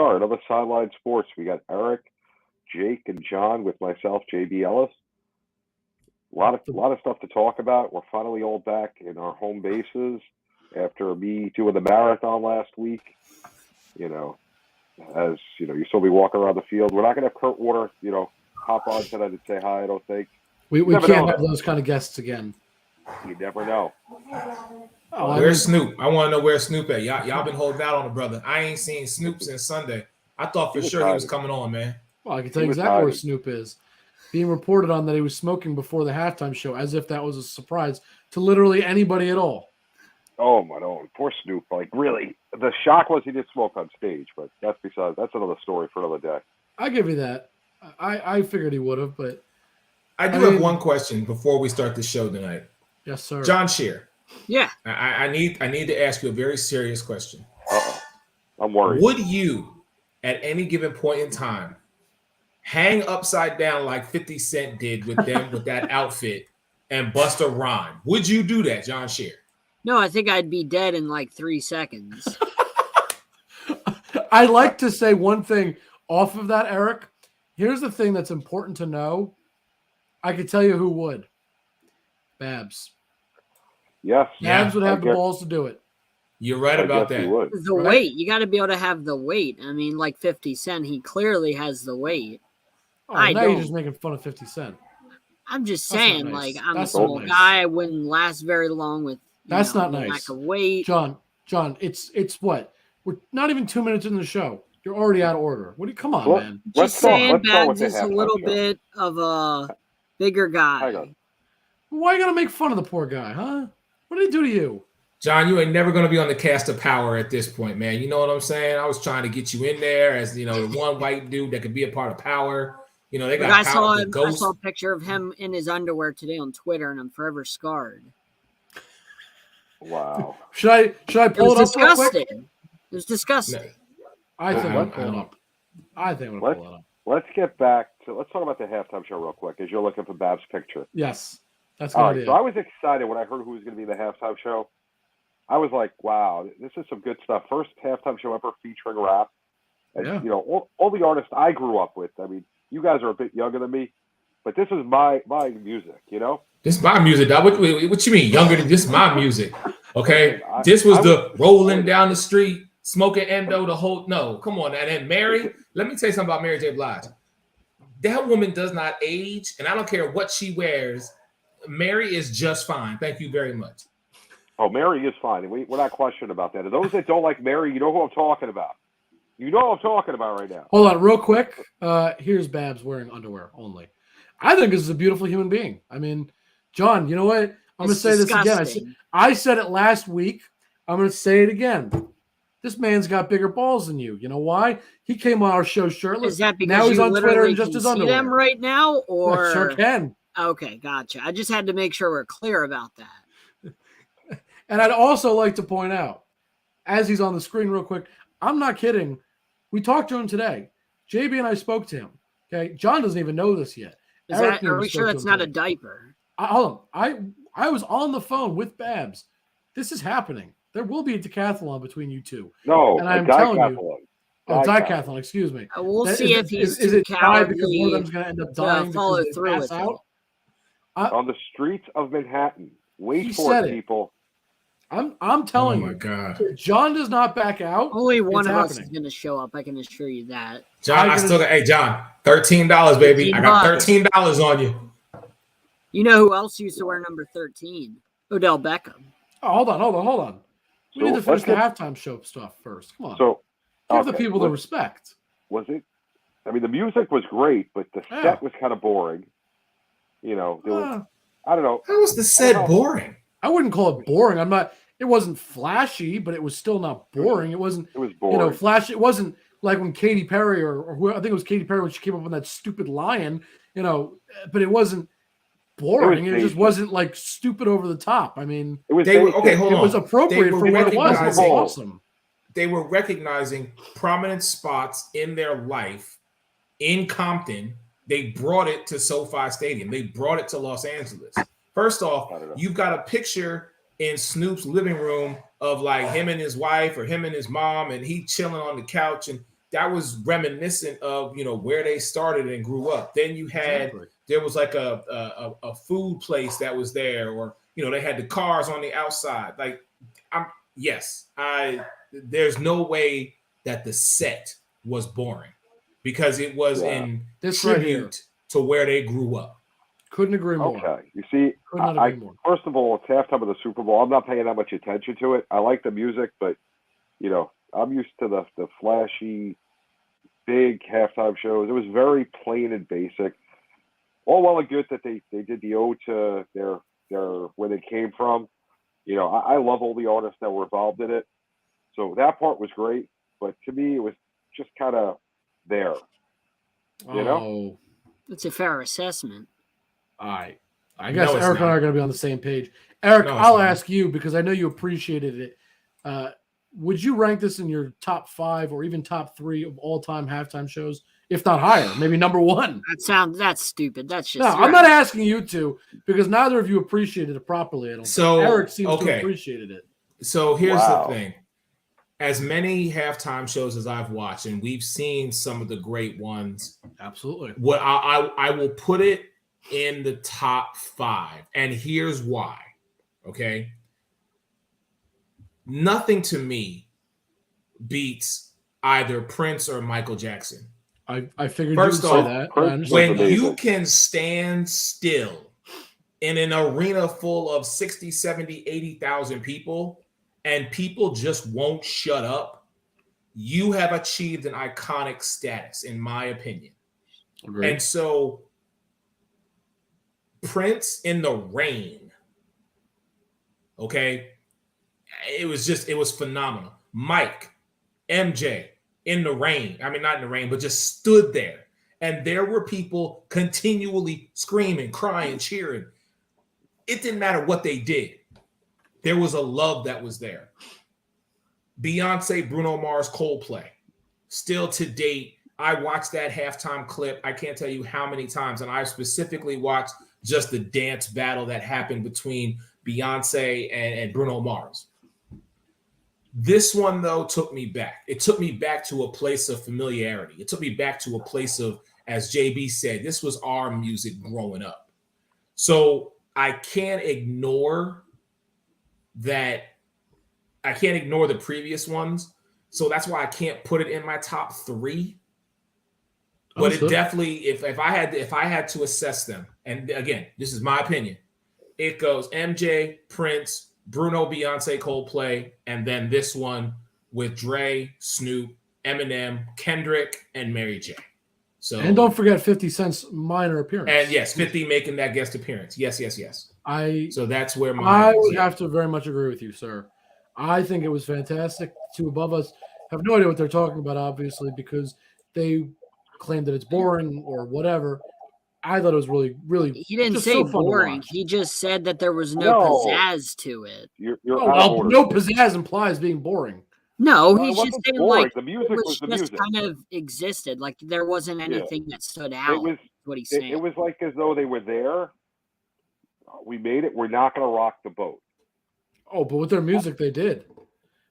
are. Another Sideline Sports. We got Eric, Jake, and John with myself, JB Ellis. A lot of stuff to talk about. We're finally all back in our home bases after me doing the marathon last week. As you saw me walking around the field. We're not going to have Kurt Warner, hop on tonight and say hi. I don't think we can't have those kind of guests again. You never know. Where's Snoop? I want to know where Snoop at. Y'all been holding out on the brother. I ain't seen Snoop since Sunday. I thought for sure he was coming on, man. Well, I can tell you exactly where Snoop is. Being reported on that he was smoking before the halftime show, as if that was a surprise to literally anybody at all. Oh my God, poor Snoop! Like really, the shock was he did smoke on stage, but that's another story for another day. I give you that. I figured he would have, but I have one question before we start the show tonight. Yes, sir. Jon Shearer. Yeah. I need to ask you a very serious question. I'm worried. Would you, at any given point in time, hang upside down like 50 Cent did with them with that outfit and bust a rhyme? Would you do that, Jon Shearer? No, I think I'd be dead in like 3 seconds. I'd like to say one thing off of that, Eric. Here's the thing that's important to know. I could tell you who would. Babs. Yes. Babs would have the balls to do it. You're right about that. The weight. You got to be able to have the weight. I mean, like 50 Cent, he clearly has the weight. Now you're just making fun of 50 Cent. I'm just saying, nice. like, I'm a small guy. I wouldn't last very long with not nice. Lack of weight. John, it's what? We're not even 2 minutes in the show. You're already out of order. Come on, man. Just saying, Babs is a little bit of a bigger guy. Why you gotta make fun of the poor guy, huh? What did he do to you? John, you ain't never going to be on the cast of power at this point, man. You know what I'm saying? I was trying to get you in there as, the one white dude that could be a part of power. They got power. I saw a picture of him in his underwear today on Twitter, and I'm forever scarred. Wow. Should I pull it up real quick? It was disgusting. I think I'm pulling up. I think I'm going to pull it up. Let's get back to – let's talk about the halftime show real quick as you're looking for Babs' picture. Yes. That's good idea. So I was excited when I heard who was going to be in the halftime show. I was like, wow, this is some good stuff. First halftime show ever featuring rap. And, all the artists I grew up with. I mean, you guys are a bit younger than me, but this is my music, This is my music, dog. What you mean younger than this? Is my music, okay? This was the rolling down the street, smoking endo, the whole. No, come on. And then Mary, let me tell you something about Mary J. Blige. That woman does not age, and I don't care what she wears. Mary is just fine. Thank you very much. Oh, Mary is fine. We're not questioning about that. And those that don't like Mary, you know who I'm talking about. You know what I'm talking about right now. Hold on, real quick. Here's Babs wearing underwear only. I think this is a beautiful human being. I mean, John, you know what? I'm going to say disgusting. This again. I said it last week. I'm going to say it again. This man's got bigger balls than you. You know why? He came on our show shirtless. Is that because now he's on Twitter in can just his see underwear? them right now, or I sure can. Okay, gotcha. I just had to make sure we're clear about that. And I'd also like to point out, as he's on the screen real quick, I'm not kidding. We talked to him today. JB and I spoke to him. Okay, John doesn't even know this yet. Are we sure that's not a diaper? Hold on. I was on the phone with Babs. This is happening. There will be a decathlon between you two. No, and I'm telling you. Decathlon, excuse me. We'll see if he's is too it tied because cowardly one of them's going to end up dying follow because they through pass with out? On the streets of Manhattan. Wait for it, people. I'm telling you. Oh, my God. If John does not back out, only one it's of us happening. is going to show up. I can assure you that. John, John, $13, baby. I got $13 on you. You know who else used to wear number 13? Odell Beckham. Oh, hold on. We need to finish the halftime show stuff first. Come on. So, give the people the respect. Was it? I mean, the music was great, but the set was kind of boring. I don't know. How was the set boring? I wouldn't call it boring. It wasn't flashy, but it was still not boring. It was boring. Flashy. It wasn't like when Katy Perry or I think it was Katy Perry when she came up with that stupid lion, but it wasn't boring. It just wasn't like stupid over the top. I mean, it was It was appropriate for what it was. It was awesome. They were recognizing prominent spots in their life in Compton. They brought it to SoFi Stadium. They brought it to Los Angeles. First off, you've got a picture in Snoop's living room of like him and his wife or him and his mom, and he chilling on the couch. And that was reminiscent of where they started and grew up. Then you had there was like a food place that was there, or they had the cars on the outside. Like there's no way that the set was boring because it was in tribute to where they grew up. Couldn't agree more. Okay, you see, first of all, it's halftime of the Super Bowl. I'm not paying that much attention to it. I like the music, but I'm used to the flashy, big halftime shows. It was very plain and basic. All well and good that they did the ode to their where they came from. I love all the artists that were involved in it. So that part was great, but to me, it was just kind of there. That's a fair assessment. All right. I guess Eric and I are going to be on the same page. Eric, I'll ask you because I know you appreciated it. Would you rank this in your top 5 or even top 3 of all-time halftime shows, if not higher? Maybe number 1. That's stupid. That's just I'm not asking you to because neither of you appreciated it properly. I don't think. Eric seems to have appreciated it. So here's the thing. As many halftime shows as I've watched, and we've seen some of the great ones. Absolutely. What I will put it in the top 5, and here's why. Okay. Nothing to me beats either Prince or Michael Jackson. I figured you'd say that. When you can stand still in an arena full of 60, 70, 80,000 people and people just won't shut up, you have achieved an iconic status, in my opinion. Agreed. And so Prince in the Rain, okay? It was phenomenal. Mike, MJ in the rain. I mean, not in the rain, but just stood there. And there were people continually screaming, crying, cheering. It didn't matter what they did. There was a love that was there. Beyonce, Bruno Mars, Coldplay. Still to date, I watched that halftime clip. I can't tell you how many times. And I specifically watched just the dance battle that happened between Beyonce and Bruno Mars. This one, though, took me back. It took me back to a place of familiarity. It took me back to a place of, as JB said, this was our music growing up. So I can't ignore that. I can't ignore the previous ones. So that's why I can't put it in my top 3. But it definitely, if I had to assess them, and again, this is my opinion, it goes MJ, Prince, Bruno, Beyonce, Coldplay, and then this one with Dre, Snoop, Eminem, Kendrick, and Mary J. So, and don't forget 50 Cent's minor appearance. And yes, 50 making that guest appearance. Yes. So that's where I would have to very much agree with you, sir. I think it was fantastic. The two above us have no idea what they're talking about, obviously, because they claim that it's boring or whatever. I thought it was really, really. He didn't say boring. He just said that there was no pizzazz to it. No pizzazz implies being boring. No, he's just saying boring. The music was the just music. kind of existed. Like there wasn't anything that stood out. What he's saying. It was like as though they were there. We made it. We're not going to rock the boat. Oh, but with their music, they did.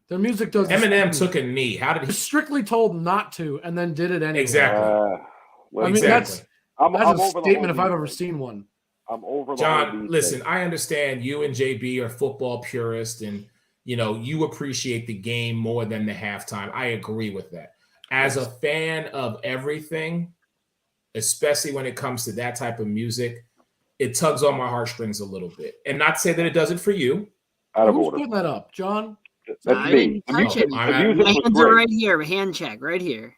Their music doesn't. Eminem took a knee. How did he? Strictly told not to, and then did it anyway. Exactly. That's a statement if I've ever seen one. I'm over. John, listen. I understand you and JB are football purists, and you appreciate the game more than the halftime. I agree with that. As a fan of everything, especially when it comes to that type of music, it tugs on my heartstrings a little bit. And not to say that it doesn't for you. Who's putting that up, John? That's me. My hands are right here. Hand check right here.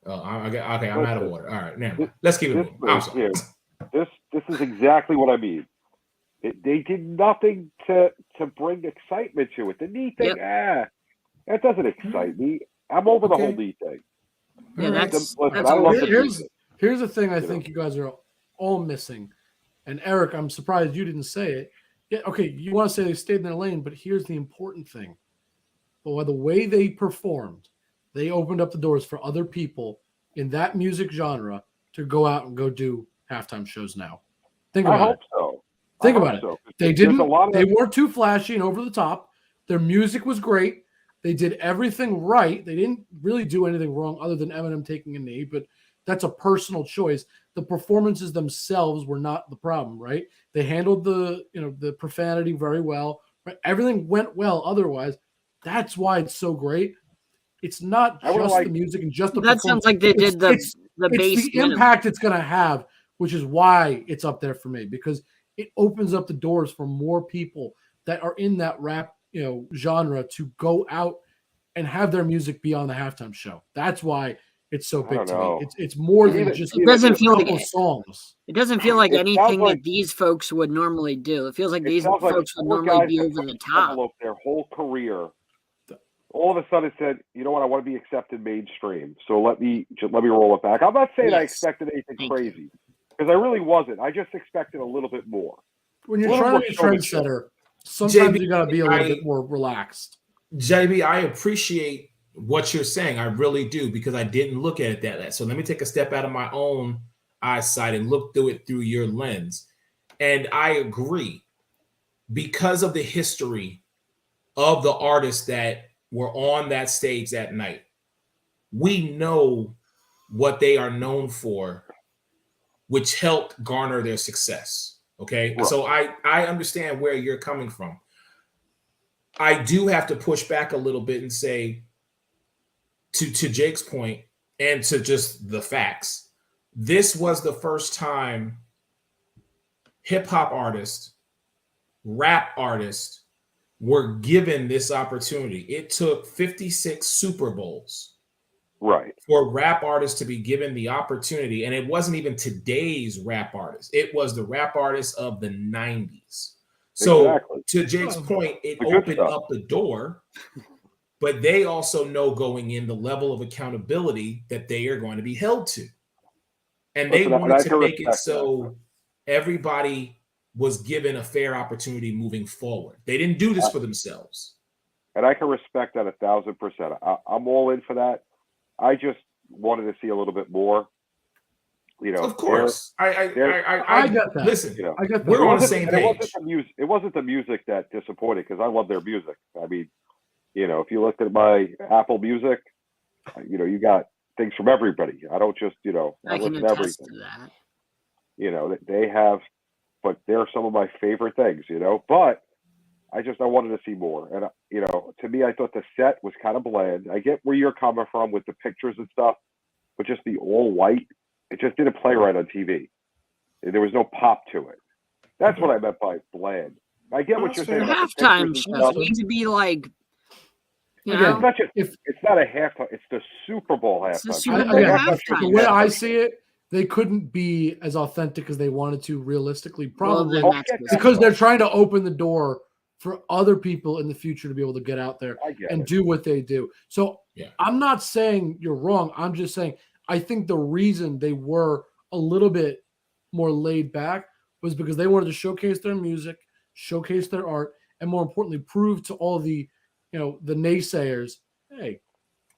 Oh, okay. I'm out of order. All right, now let's keep it moving. I'm sorry. This is exactly what I mean. They did nothing to bring excitement to it. The knee thing, that doesn't excite me. I'm over the whole knee thing. Yeah, here's the thing I think you guys are all missing. And Eric, I'm surprised you didn't say it. Yeah, okay, you want to say they stayed in their lane, but here's the important thing. But by the way they performed, they opened up the doors for other people in that music genre to go out and go do halftime shows now. Think about it. So. Think about it. They didn't. They weren't too flashy and over the top. Their music was great. They did everything right. They didn't really do anything wrong other than Eminem taking a knee, but that's a personal choice. The performances themselves were not the problem, right? They handled the profanity very well. Right? Everything went well otherwise. That's why it's so great. It's not just the music and just the that sounds like they did the base. It's the impact it's going to have, which is why it's up there for me, because it opens up the doors for more people that are in that rap genre to go out and have their music be on the halftime show. That's why it's so big to me. It's more than just it doesn't feel like songs. It doesn't feel like anything that these folks would normally do. It feels like these folks would normally be over the top. Their whole career, all of a sudden said, you know what, I want to be accepted mainstream. So let me roll it back. I'm not saying I expected anything crazy, because I really wasn't. I just expected a little bit more. When you're trying to be a trendsetter, sometimes you got to be a little bit more relaxed. JB, I appreciate what you're saying. I really do, because I didn't look at it that way. So let me take a step out of my own eyesight and look through it through your lens. And I agree, because of the history of the artists that were on that stage that night. We know what they are known for, which helped garner their success. Okay. Right. So I understand where you're coming from. I do have to push back a little bit and say, to Jake's point and to just the facts, this was the first time hip hop artists, rap artists were given this opportunity. It took 56 Super Bowls, right, for rap artists to be given the opportunity. And it wasn't even today's rap artists. It was the rap artists of the 90s. So to Jake's point, it opened up the door, but they also know going in the level of accountability that they are going to be held to. And they wanted to make it so everybody was given a fair opportunity moving forward. They didn't do this for themselves. And I can respect that 1,000%. I'm all in for that. I just wanted to see a little bit more. Of course. I get that. Listen, I get that. We're on the same page. It wasn't the music that disappointed, because I love their music. I mean, if you looked at my Apple Music, you got things from everybody. I don't just, I listen to everything. To that. They have, but they're some of my favorite things, but I wanted to see more. And, to me, I thought the set was kind of bland. I get where you're coming from with the pictures and stuff, but just the all white, it just didn't play right on TV. There was no pop to it. That's what I meant by bland. I get what you're saying. Halftime shows need to be like, it's not a halftime. It's the Super Bowl halftime. The way I see it, they couldn't be as authentic as they wanted to realistically, probably because they're trying to open the door for other people in the future to be able to get out there and do what they do. So I'm not saying you're wrong. I'm just saying I think the reason they were a little bit more laid back was because they wanted to showcase their music, showcase their art, and more importantly, prove to all the the naysayers, hey,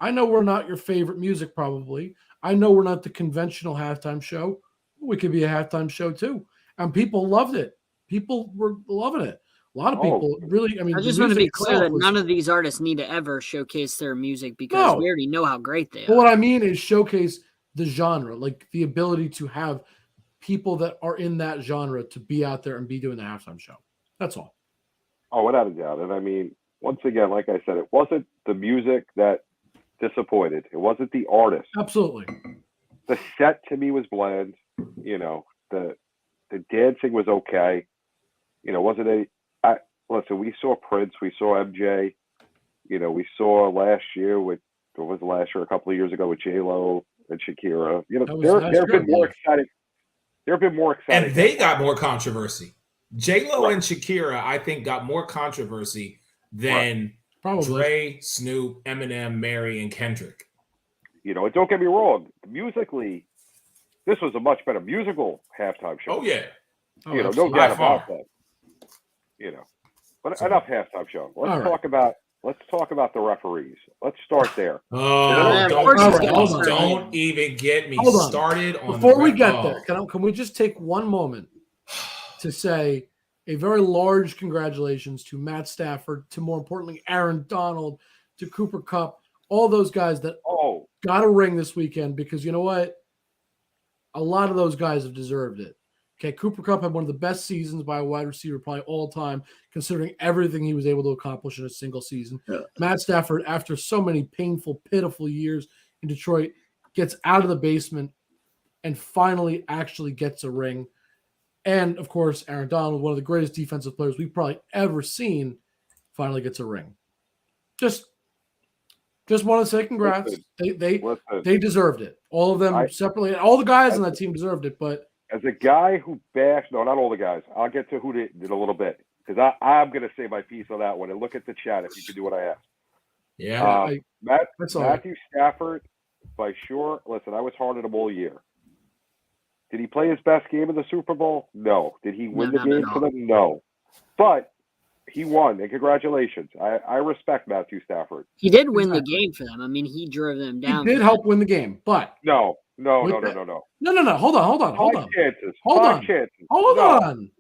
I know we're not your favorite music probably. I know we're not the conventional halftime show. We could be a halftime show too. And people loved it. People were loving it. A lot of people really, I just want to be clear that none of these artists need to ever showcase their music because we already know how great they are. But what I mean is showcase the genre, like the ability to have people that are in that genre to be out there and be doing the halftime show. That's all. Oh, without a doubt. And I mean, once again, like I said, it wasn't the music that disappointed. It wasn't the artist. Absolutely. The set to me was bland. The dancing was okay. Wasn't any. Listen, we saw Prince, we saw MJ. We saw last year a couple of years ago with J-Lo and Shakira. There have been more exciting. There have been more exciting. And they got more controversy. J-Lo and Shakira, I think, got more controversy than Dre, Snoop, Eminem, Mary, and Kendrick. And don't get me wrong. Musically, this was a much better musical halftime show. Oh, yeah. No doubt about that. But enough halftime show. Let's talk about the referees. Let's start there. Oh, don't even get me started on. Before we get there, can we just take one moment to say a very large congratulations to Matt Stafford, to more importantly Aaron Donald, to Cooper Kupp, all those guys that got a ring this weekend, because you know what? A lot of those guys have deserved it. Okay, Cooper Kupp had one of the best seasons by a wide receiver probably all time, considering everything he was able to accomplish in a single season. Yeah. Matt Stafford, after so many painful, pitiful years in Detroit, gets out of the basement and finally actually gets a ring. And, of course, Aaron Donald, one of the greatest defensive players we've probably ever seen, finally gets a ring. Just want to say congrats. They deserved it. All of them separately. All the guys on that team deserved it. But as a guy who bashed – no, not all the guys. I'll get to who did a little bit, because I'm going to say my piece on that one. And look at the chat if you can do what I asked. Yeah. Matthew Stafford, by sure. Listen, I was hard on him all year. Did he play his best game in the Super Bowl? No. Did he win the game for them? No. But he won, and congratulations. I respect Matthew Stafford. He did win the game for them. I mean, he drove them down. He did help win the game, but no. No. Hold on. Hold on.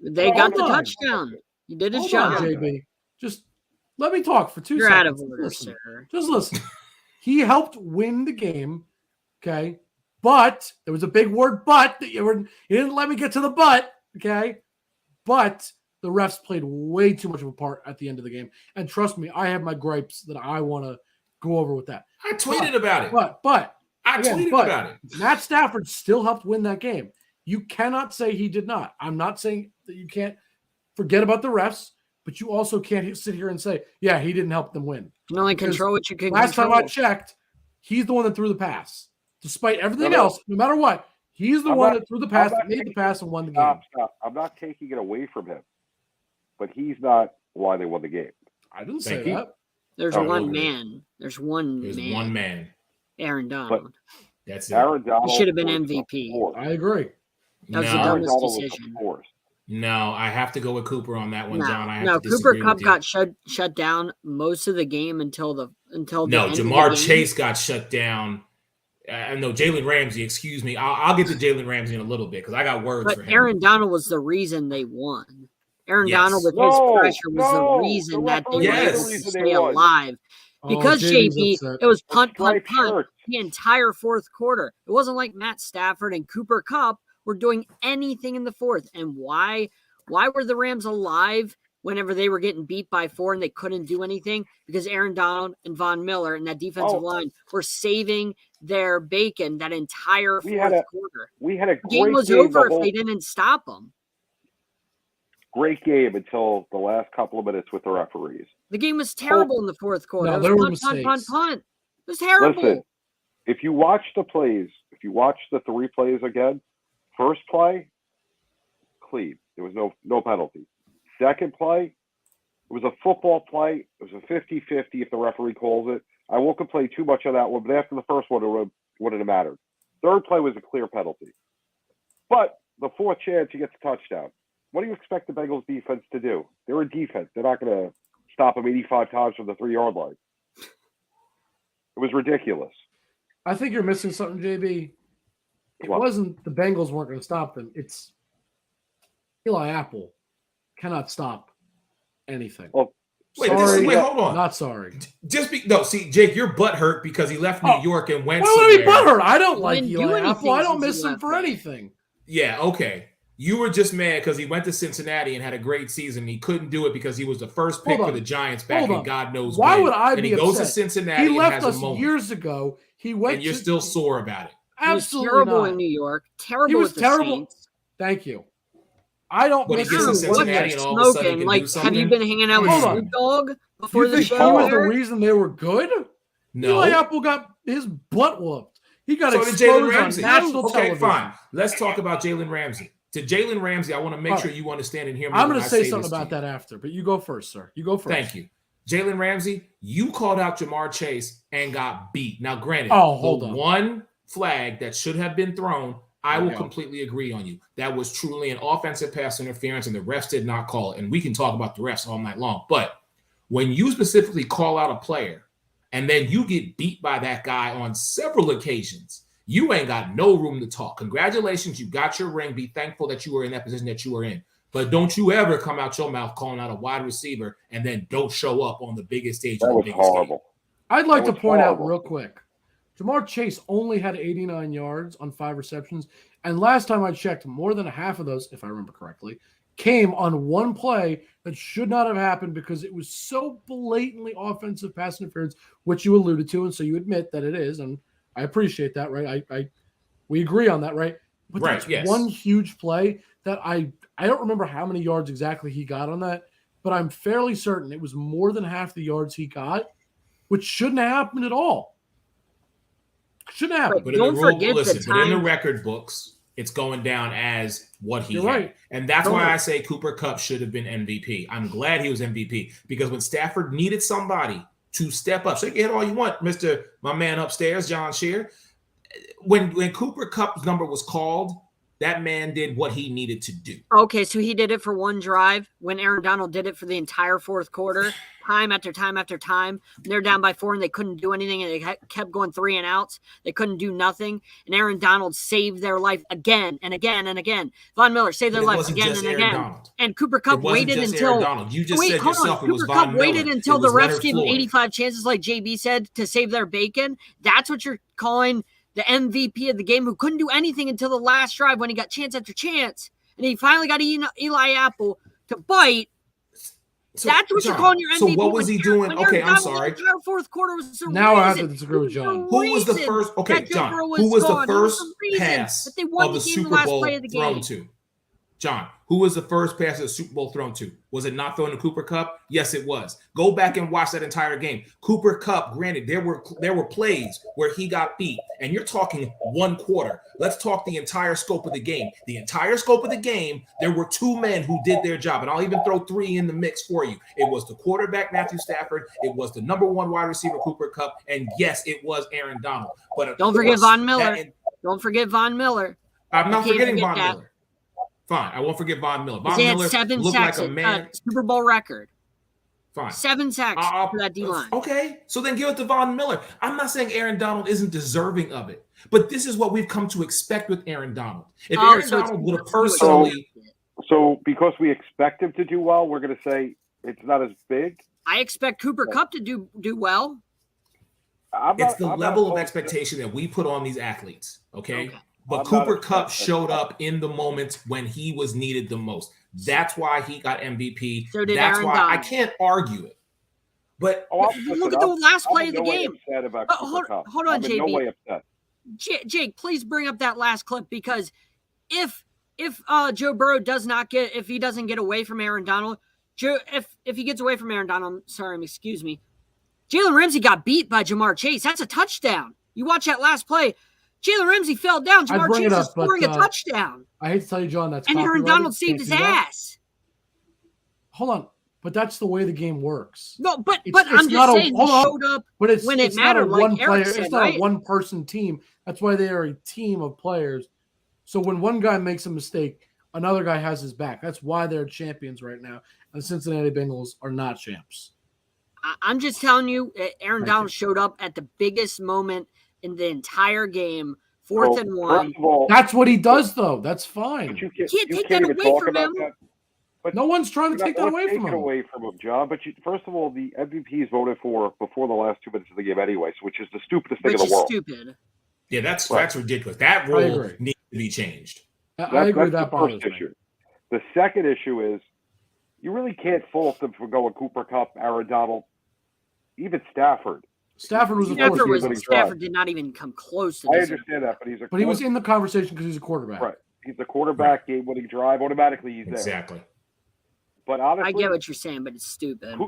They got the touchdown. He did his job. JB. Just let me talk for 2 You're seconds. Out of order, sir. Just listen. He helped win the game, okay? But there was a big word, but. You didn't let me get to the but, okay? But the refs played way too much of a part at the end of the game. And trust me, I have my gripes that I want to go over with that. I tweeted about it. But I tweeted about it. Matt Stafford still helped win that game. You cannot say he did not. I'm not saying that you can't forget about the refs, but you also can't sit here and say, yeah, he didn't help them win. You can only control what you can control. Last time I checked, he's the one that threw the pass. Despite everything else, no matter what, he's the one that threw the pass, that made the pass, and won the game. Stop. I'm not taking it away from him, but he's not why they won the game. I didn't say that. There's one man. There's one man. Aaron Donald. But that's it. Aaron Donald he should have been MVP. I agree. That was the dumbest decision. No, I have to go with Cooper on that one, John. Cooper Kupp got shut down most of the game until the Jamar Chase got shut down. No, Jalen Ramsey, excuse me. I'll get to Jalen Ramsey in a little bit because I got words for him. Aaron Donald was the reason they won. Donald with his pressure was the reason that they were able to stay alive. Because JB, it was punt the entire fourth quarter. It wasn't like Matt Stafford and Cooper Kupp were doing anything in the fourth. And why were the Rams alive whenever they were getting beat by 4 and they couldn't do anything? Because Aaron Donald and Von Miller and that defensive line were saving their bacon that entire fourth quarter. We had a great game was over if they didn't stop them. Great game until the last couple of minutes with the referees. The game was terrible in the fourth quarter. No, there were mistakes. Punt. It was terrible. Listen, if you watch the plays, if you watch the 3 plays again, first play, clean. There was no penalty. Second play, it was a football play. It was a 50-50 if the referee calls it. I won't complain too much on that one, but after the first one, it wouldn't have mattered. Third play was a clear penalty. But the fourth chance, he gets a touchdown. What do you expect the Bengals defense to do? They're a defense. They're not going to stop them 85 times from the 3-yard line. It was ridiculous. I think you're missing something, JB. It wasn't the Bengals weren't going to stop them. It's Eli Apple cannot stop anything. Well, wait, hold on. Not sorry. See, Jake, you're butthurt because he left New York and went somewhere. Why would I be butthurt? I don't like Eli Apple. I don't miss him for anything. Yeah, okay. You were just mad because he went to Cincinnati and had a great season. He couldn't do it because he was the first pick for the Giants back in God knows when. Why would I be upset? He goes to Cincinnati. He left us years ago. He went. And you're still sore about it. Absolutely terrible in New York. Terrible. He was terrible. Saints. Thank you. I don't miss him. Cincinnati and all of a sudden have you been hanging out with Snoop Dogg before the show? He was the reason they were good? No. Eli Apple got his butt whooped. He got exposed on national television. Okay, fine. Let's talk about Jalen Ramsey. To Jalen Ramsey, I want to make sure you understand and hear me. I'm going to say something about that after, but you go first, sir. You go first. Thank you. Jalen Ramsey, you called out Jamar Chase and got beat. Now, granted, hold on. One flag that should have been thrown, I will completely agree on you. That was truly an offensive pass interference, and the refs did not call it. And we can talk about the refs all night long. But when you specifically call out a player and then you get beat by that guy on several occasions, you ain't got no room to talk. Congratulations, you got your ring. Be thankful that you were in that position that you were in. But don't you ever come out your mouth calling out a wide receiver and then don't show up on the biggest stage. That was horrible. I'd like to point out real quick, Jamar Chase only had 89 yards on 5 receptions, and last time I checked, more than half of those, if I remember correctly, came on one play that should not have happened because it was so blatantly offensive pass interference, which you alluded to, and so you admit that it is, and I appreciate that, right? We agree on that, right? But that's one huge play that I don't remember how many yards exactly he got on that, but I'm fairly certain it was more than half the yards he got, which shouldn't have happened at all. Shouldn't happen. But in the record books, it's going down as what he had. Right. And that's why I say Cooper Kupp should have been MVP. I'm glad he was MVP because when Stafford needed somebody to step up, shake your head all you want, my man upstairs, Jon Shearer. When Cooper Kupp's number was called, that man did what he needed to do. Okay, so he did it for one drive when Aaron Donald did it for the entire fourth quarter, time after time after time. They're down by 4 and they couldn't do anything, and they kept going 3 and outs. They couldn't do nothing, and Aaron Donald saved their life again and again and again. Von Miller saved their life again and again. Donald. And Cooper Kupp waited until you just said yourself it was Cooper Von Kupp Miller. waited until the refs gave him 85 chances, like JB said, to save their bacon. That's what you're calling the MVP of the game, who couldn't do anything until the last drive when he got chance after chance, and he finally got Eli Apple to bite. That's what you're calling your MVP. So what was he doing? Okay, I'm sorry. The fourth quarter was the now I have to disagree with John. Who was the first? Okay, John. Who was the first pass of the Super Bowl thrown to? John, who was the first pass of the Super Bowl thrown to? Was it not thrown to Cooper Kupp? Yes, it was. Go back and watch that entire game. Cooper Kupp, granted, there were plays where he got beat, and you're talking one quarter. Let's talk the entire scope of the game. The entire scope of the game, there were 2 men who did their job, and I'll even throw 3 in the mix for you. It was the quarterback, Matthew Stafford. It was the number 1 wide receiver, Cooper Kupp, and yes, it was Aaron Donald. But don't forget Von Miller. Don't forget Von Miller. I'm not forgetting Von Miller. Fine, I won't forget Von Miller. Von Miller looked like a man. Super Bowl record. Fine. 7 sacks for that D-line. Okay, so then give it to Von Miller. I'm not saying Aaron Donald isn't deserving of it, but this is what we've come to expect with Aaron Donald. If Aaron Donald would have personally... So because we expect him to do well, we're going to say it's not as big? I expect Cooper Kupp to do well. It's the level of expectation that we put on these athletes, okay? But Cooper Kupp showed up in the moments when he was needed the most. That's why he got MVP. So did That's Aaron why Donald. I can't argue it. But look at the last play of the game. Hold on, JB. No way upset. Jake, please bring up that last clip, because if Joe Burrow if he doesn't get away from Aaron Donald, if he gets away from Aaron Donald, excuse me, Jalen Ramsey got beat by Jamar Chase. That's a touchdown. You watch that last play. Jalen Ramsey fell down. Jamar Chase is scoring a touchdown. I hate to tell you, John, that's and Aaron Donald saved his ass. Hold on, but that's the way the game works. No, but I'm just saying he showed up when it mattered. Like Eric said, it's not a one-person team. That's why they are a team of players. So when one guy makes a mistake, another guy has his back. That's why they're champions right now. And the Cincinnati Bengals are not champs. I'm just telling you, Aaron Donald showed up at the biggest moment in the entire game, 4th and 1. All, that's what he does, though. That's fine. You can't take that away from him. But no one's trying to take that away from him. John. But first of all, the MVP is voted for before the last 2 minutes of the game anyway, which is the stupidest thing in the world. Stupid. Yeah, that's ridiculous. That rule needs to be changed. I agree with that. That's the first issue. The second issue is you really can't fault them for going Cooper Kupp, Aaron Donald, even Stafford. Stafford did not even come close to this. I understand that, but he was in the conversation because he's a quarterback. Right. He's a quarterback, game-winning drive. Automatically, he's there. Exactly. But honestly, I get what you're saying, but it's stupid.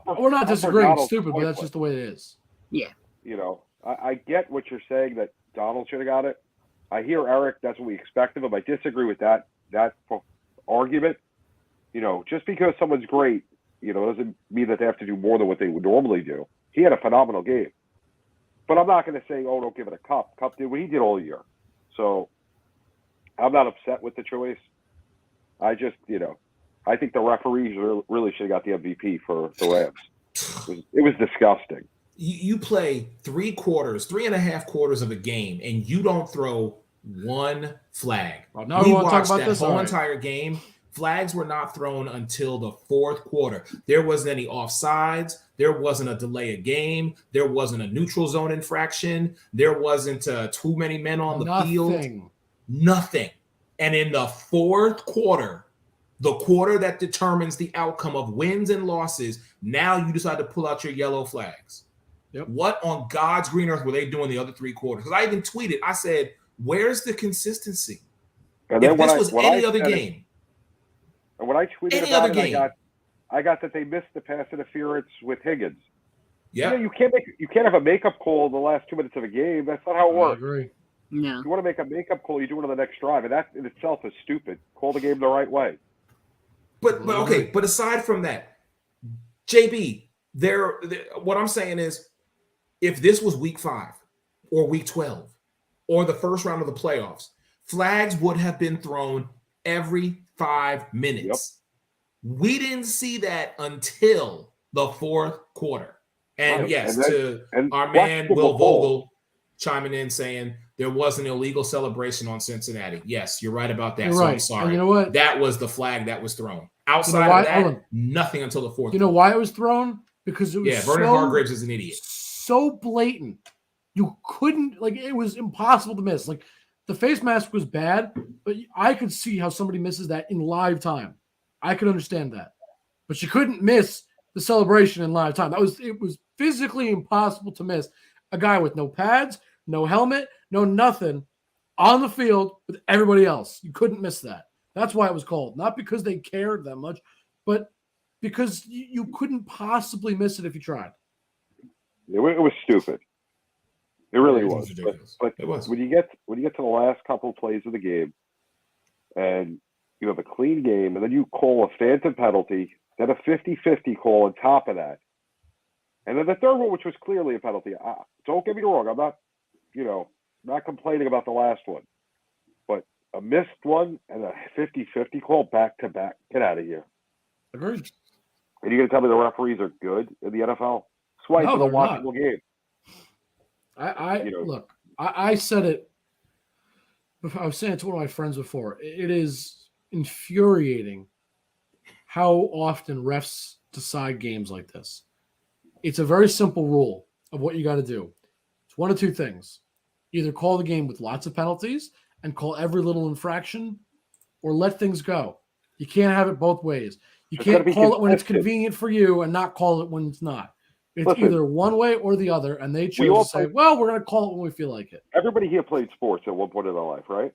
We're not disagreeing. It's stupid, but that's just the way it is. Yeah. You know, I get what you're saying that Donald should have got it. I hear Eric. That's what we expect of him. I disagree with that argument. You know, just because someone's great, doesn't mean that they have to do more than what they would normally do. He had a phenomenal game. But I'm not going to say, don't give it a Kupp. Kupp did what he did all year. So I'm not upset with the choice. I just, I think the referees really should have got the MVP for the Rams. It was disgusting. You play 3.5 quarters of a game, and you don't throw one flag. Well, now we watched that whole entire game. Flags were not thrown until the fourth quarter. There wasn't any offsides. There wasn't a delay of game. There wasn't a neutral zone infraction. There wasn't too many men on the field. Nothing. And in the fourth quarter, the quarter that determines the outcome of wins and losses, now you decide to pull out your yellow flags. Yep. What on God's green earth were they doing the other three quarters? Because I even tweeted, I said, where's the consistency? And if this was any other game. And when I tweeted about it, I got that they missed the pass interference with Higgins. Yeah. You can't have a makeup call in the last 2 minutes of a game. That's not how it works. I agree. No. You want to make a makeup call, you do it on the next drive, and that in itself is stupid. Call the game the right way. But okay, but aside from that, JB, what I'm saying is, if this was week 5 or week 12 or the first round of the playoffs, flags would have been thrown every 5 minutes. Yep. We didn't see that until the fourth quarter. And right. yes, and our man Will Vogel chiming in saying there was an illegal celebration on Cincinnati. Yes, you're right about that. You're so right. I'm sorry. And you know what? That was the flag that was thrown. Outside of that, nothing until the fourth. You know why it was thrown? Because it was Vernon Hargreaves is an idiot. So blatant. You couldn't, it was impossible to miss. The face mask was bad, but I could see how somebody misses that in live time. I could understand that. But you couldn't miss the celebration in live time. It was physically impossible to miss a guy with no pads, no helmet, no nothing on the field with everybody else. You couldn't miss that. That's why it was called. Not because they cared that much, but because you couldn't possibly miss it if you tried. It was stupid. It really was. But it was. When you get to the last couple of plays of the game, and you have a clean game, and then you call a phantom penalty, then a 50-50 call on top of that, and then the third one, which was clearly a penalty. Don't get me wrong. I'm not, not complaining about the last one, but a missed one and a 50-50 call back to back. Get out of here. Agreed. And you're gonna tell me the referees are good in the NFL? Swipe for the watchable game. Look, I said it. I was saying it to one of my friends before. It is infuriating how often refs decide games like this. It's a very simple rule of what you got to do. It's one of two things. Either call the game with lots of penalties and call every little infraction, or let things go. You can't have it both ways. You can't call it when it's convenient for you and not call it when it's not. It's either one way or the other, and they choose to say, well, we're going to call it when we feel like it. Everybody here played sports at one point in their life, right?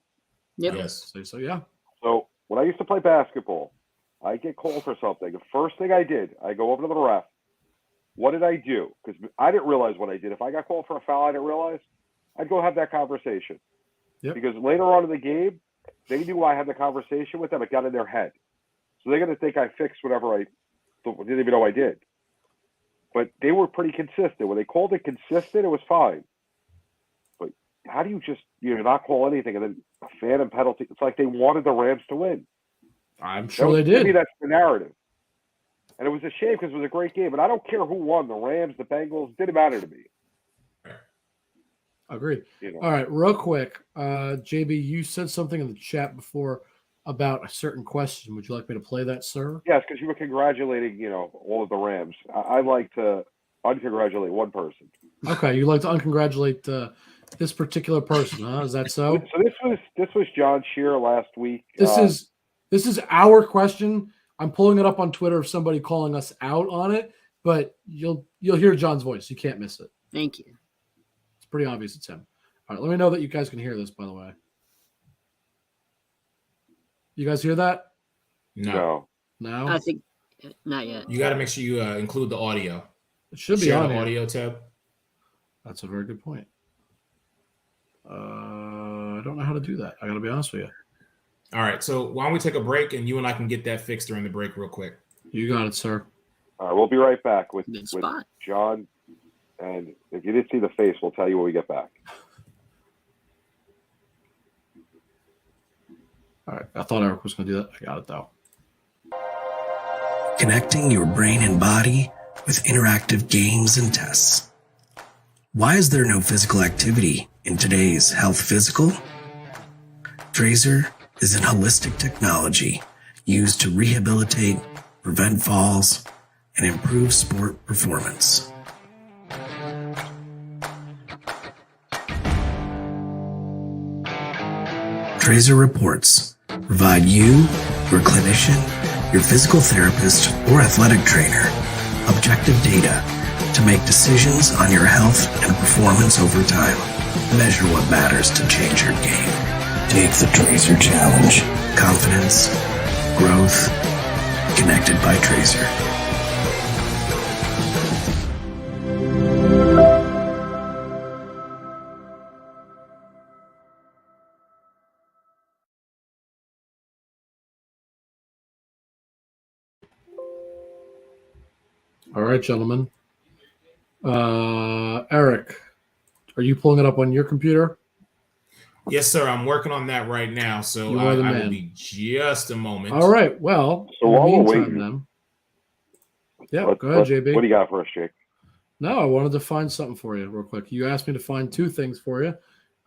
Yep. Yes. So, yeah. So when I used to play basketball, I get called for something. The first thing I did, I go over to the ref. What did I do? Because I didn't realize what I did. If I got called for a foul, I didn't realize, I'd go have that conversation. Yep. Because later on in the game, they knew I had the conversation with them. It got in their head. So they're going to think I fixed whatever I didn't even know I did. But they were pretty consistent. When they called it consistent, it was fine. But how do you just not call anything and then a phantom penalty? It's like they wanted the Rams to win. I'm sure they did. To me, that's the narrative. And it was a shame because it was a great game. And I don't care who won, the Rams, the Bengals, didn't matter to me. Agreed. All right, real quick. JB, you said something in the chat before about a certain question. Would you like me to play that, sir? Yes, because you were congratulating, all of the Rams. I like to uncongratulate one person. Okay, you like to uncongratulate this particular person, huh? Is that so? So this was Jon Shearer last week. This is our question. I'm pulling it up on Twitter of somebody calling us out on it, but you'll hear John's voice. You can't miss it. Thank you. It's pretty obvious it's him. All right, let me know that you guys can hear this, by the way. You guys hear that? No. I think not yet. You got to make sure you include the audio. It should be on the audio tab. That's a very good point. I don't know how to do that. I got to be honest with you. All right, so why don't we take a break and you and I can get that fixed during the break real quick. You got it, sir. All right, we'll be right back with spot. John. And if you didn't see the face, we'll tell you when we get back. All right. I thought Eric was going to do that. I got it, though. Connecting your brain and body with interactive games and tests. Why is there no physical activity in today's health physical? Fraser is an holistic technology used to rehabilitate, prevent falls, and improve sport performance. Trazer reports provide you, your clinician, your physical therapist, or athletic trainer objective data to make decisions on your health and performance over time. Measure what matters to change your game. Take the Trazer Challenge. Confidence, growth, connected by Trazer. All right, gentlemen. Eric, are you pulling it up on your computer? Yes, sir. I'm working on that right now, so I will be just a moment. All right. Well, so while we're waiting, then. Yeah, go ahead, JB. What do you got for us, Jake? No, I wanted to find something for you real quick. You asked me to find two things for you,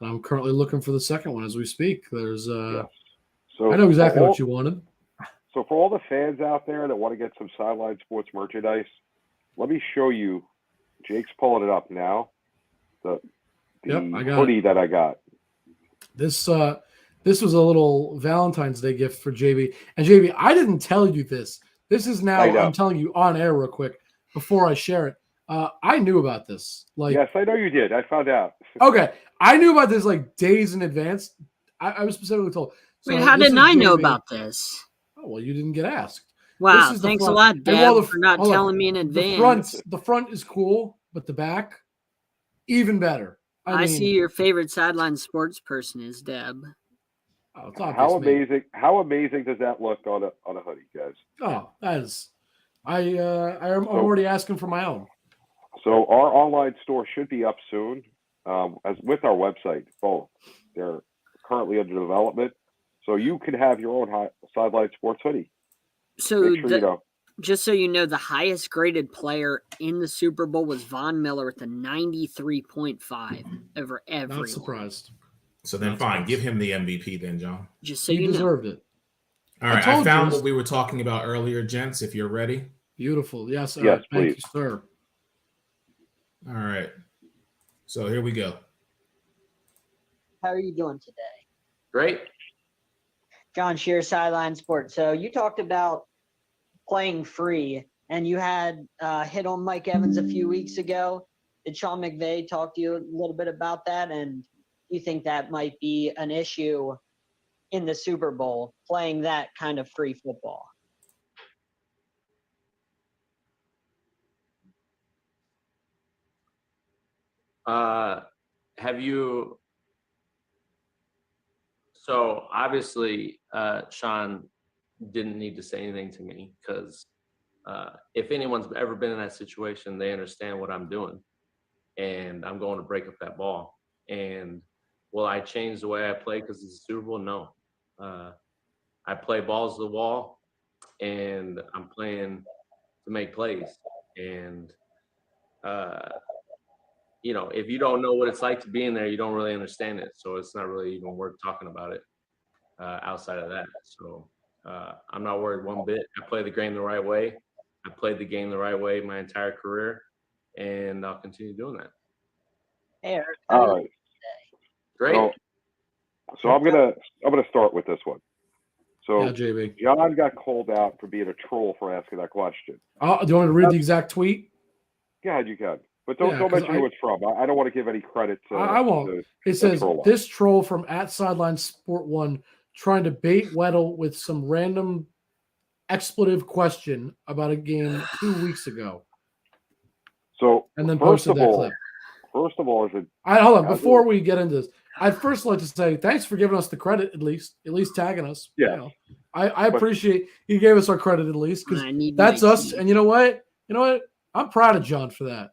and I'm currently looking for the second one as we speak. There's, so I know exactly what you wanted. So for all the fans out there that want to get some Sideline Sports merchandise, let me show you. Jake's pulling it up now. The hoodie that I got. This was a little Valentine's Day gift for JB. And JB, I didn't tell you this. This is now I'm telling you on air real quick before I share it. I knew about this. Yes, I know you did. I found out. Okay, I knew about this like days in advance. I was specifically told. So wait, how didn't I know about this? Oh, well, you didn't get asked. Wow, thanks a lot, Deb, for not telling me in advance. The front is cool, but the back, even better. I see your favorite Sideline Sports person is Deb. Oh, it's how amazing! How amazing does that look on a hoodie, guys? Oh, that is. I'm already asking for my own. So our online store should be up soon, as with our website. Both they're currently under development, so you can have your own Sideline Sports hoodie. So just so you know, the highest graded player in the Super Bowl was Von Miller with a 93.5 over everyone. Not surprised. So then fine, give him the MVP then, John. Just so you deserved it. All right, I found what we were talking about earlier, gents, if you're ready. Beautiful. Yes, sir. Yes, Thank please. you, sir. All right. So here we go. How are you doing today? Great. Jon Shearer, Sideline Sports. So you talked about playing free, and you had hit on Mike Evans a few weeks ago. Did Sean McVay talk to you a little bit about that? And you think that might be an issue in the Super Bowl, playing that kind of free football? Have you? So obviously, Sean didn't need to say anything to me because if anyone's ever been in that situation, they understand what I'm doing, and I'm going to break up that ball. And will I change the way I play because it's a Super Bowl? No. I play balls to the wall, and I'm playing to make plays. And you know, if you don't know what it's like to be in there, you don't really understand it. So it's not really even worth talking about it outside of that. So I'm not worried one bit. I play the game the right way. I played the game the right way my entire career, and I'll continue doing that. Hey, Eric. All right. Great. So I'm gonna start with this one. So yeah, JB. John got called out for being a troll for asking that question. Do you want me to read the exact tweet? Yeah, you can. But don't mention who it's from. I don't want to give any credit to. I won't. It says this troll from @SidelineSport1 trying to bait Weddle with some random expletive question about a game 2 weeks ago. So and then posted that clip. First of all, hold on. Before we get into this, I'd first like to say thanks for giving us the credit, at least tagging us. Yeah, you know, I appreciate you gave us our credit at least because that's us. And you know what? I'm proud of John for that.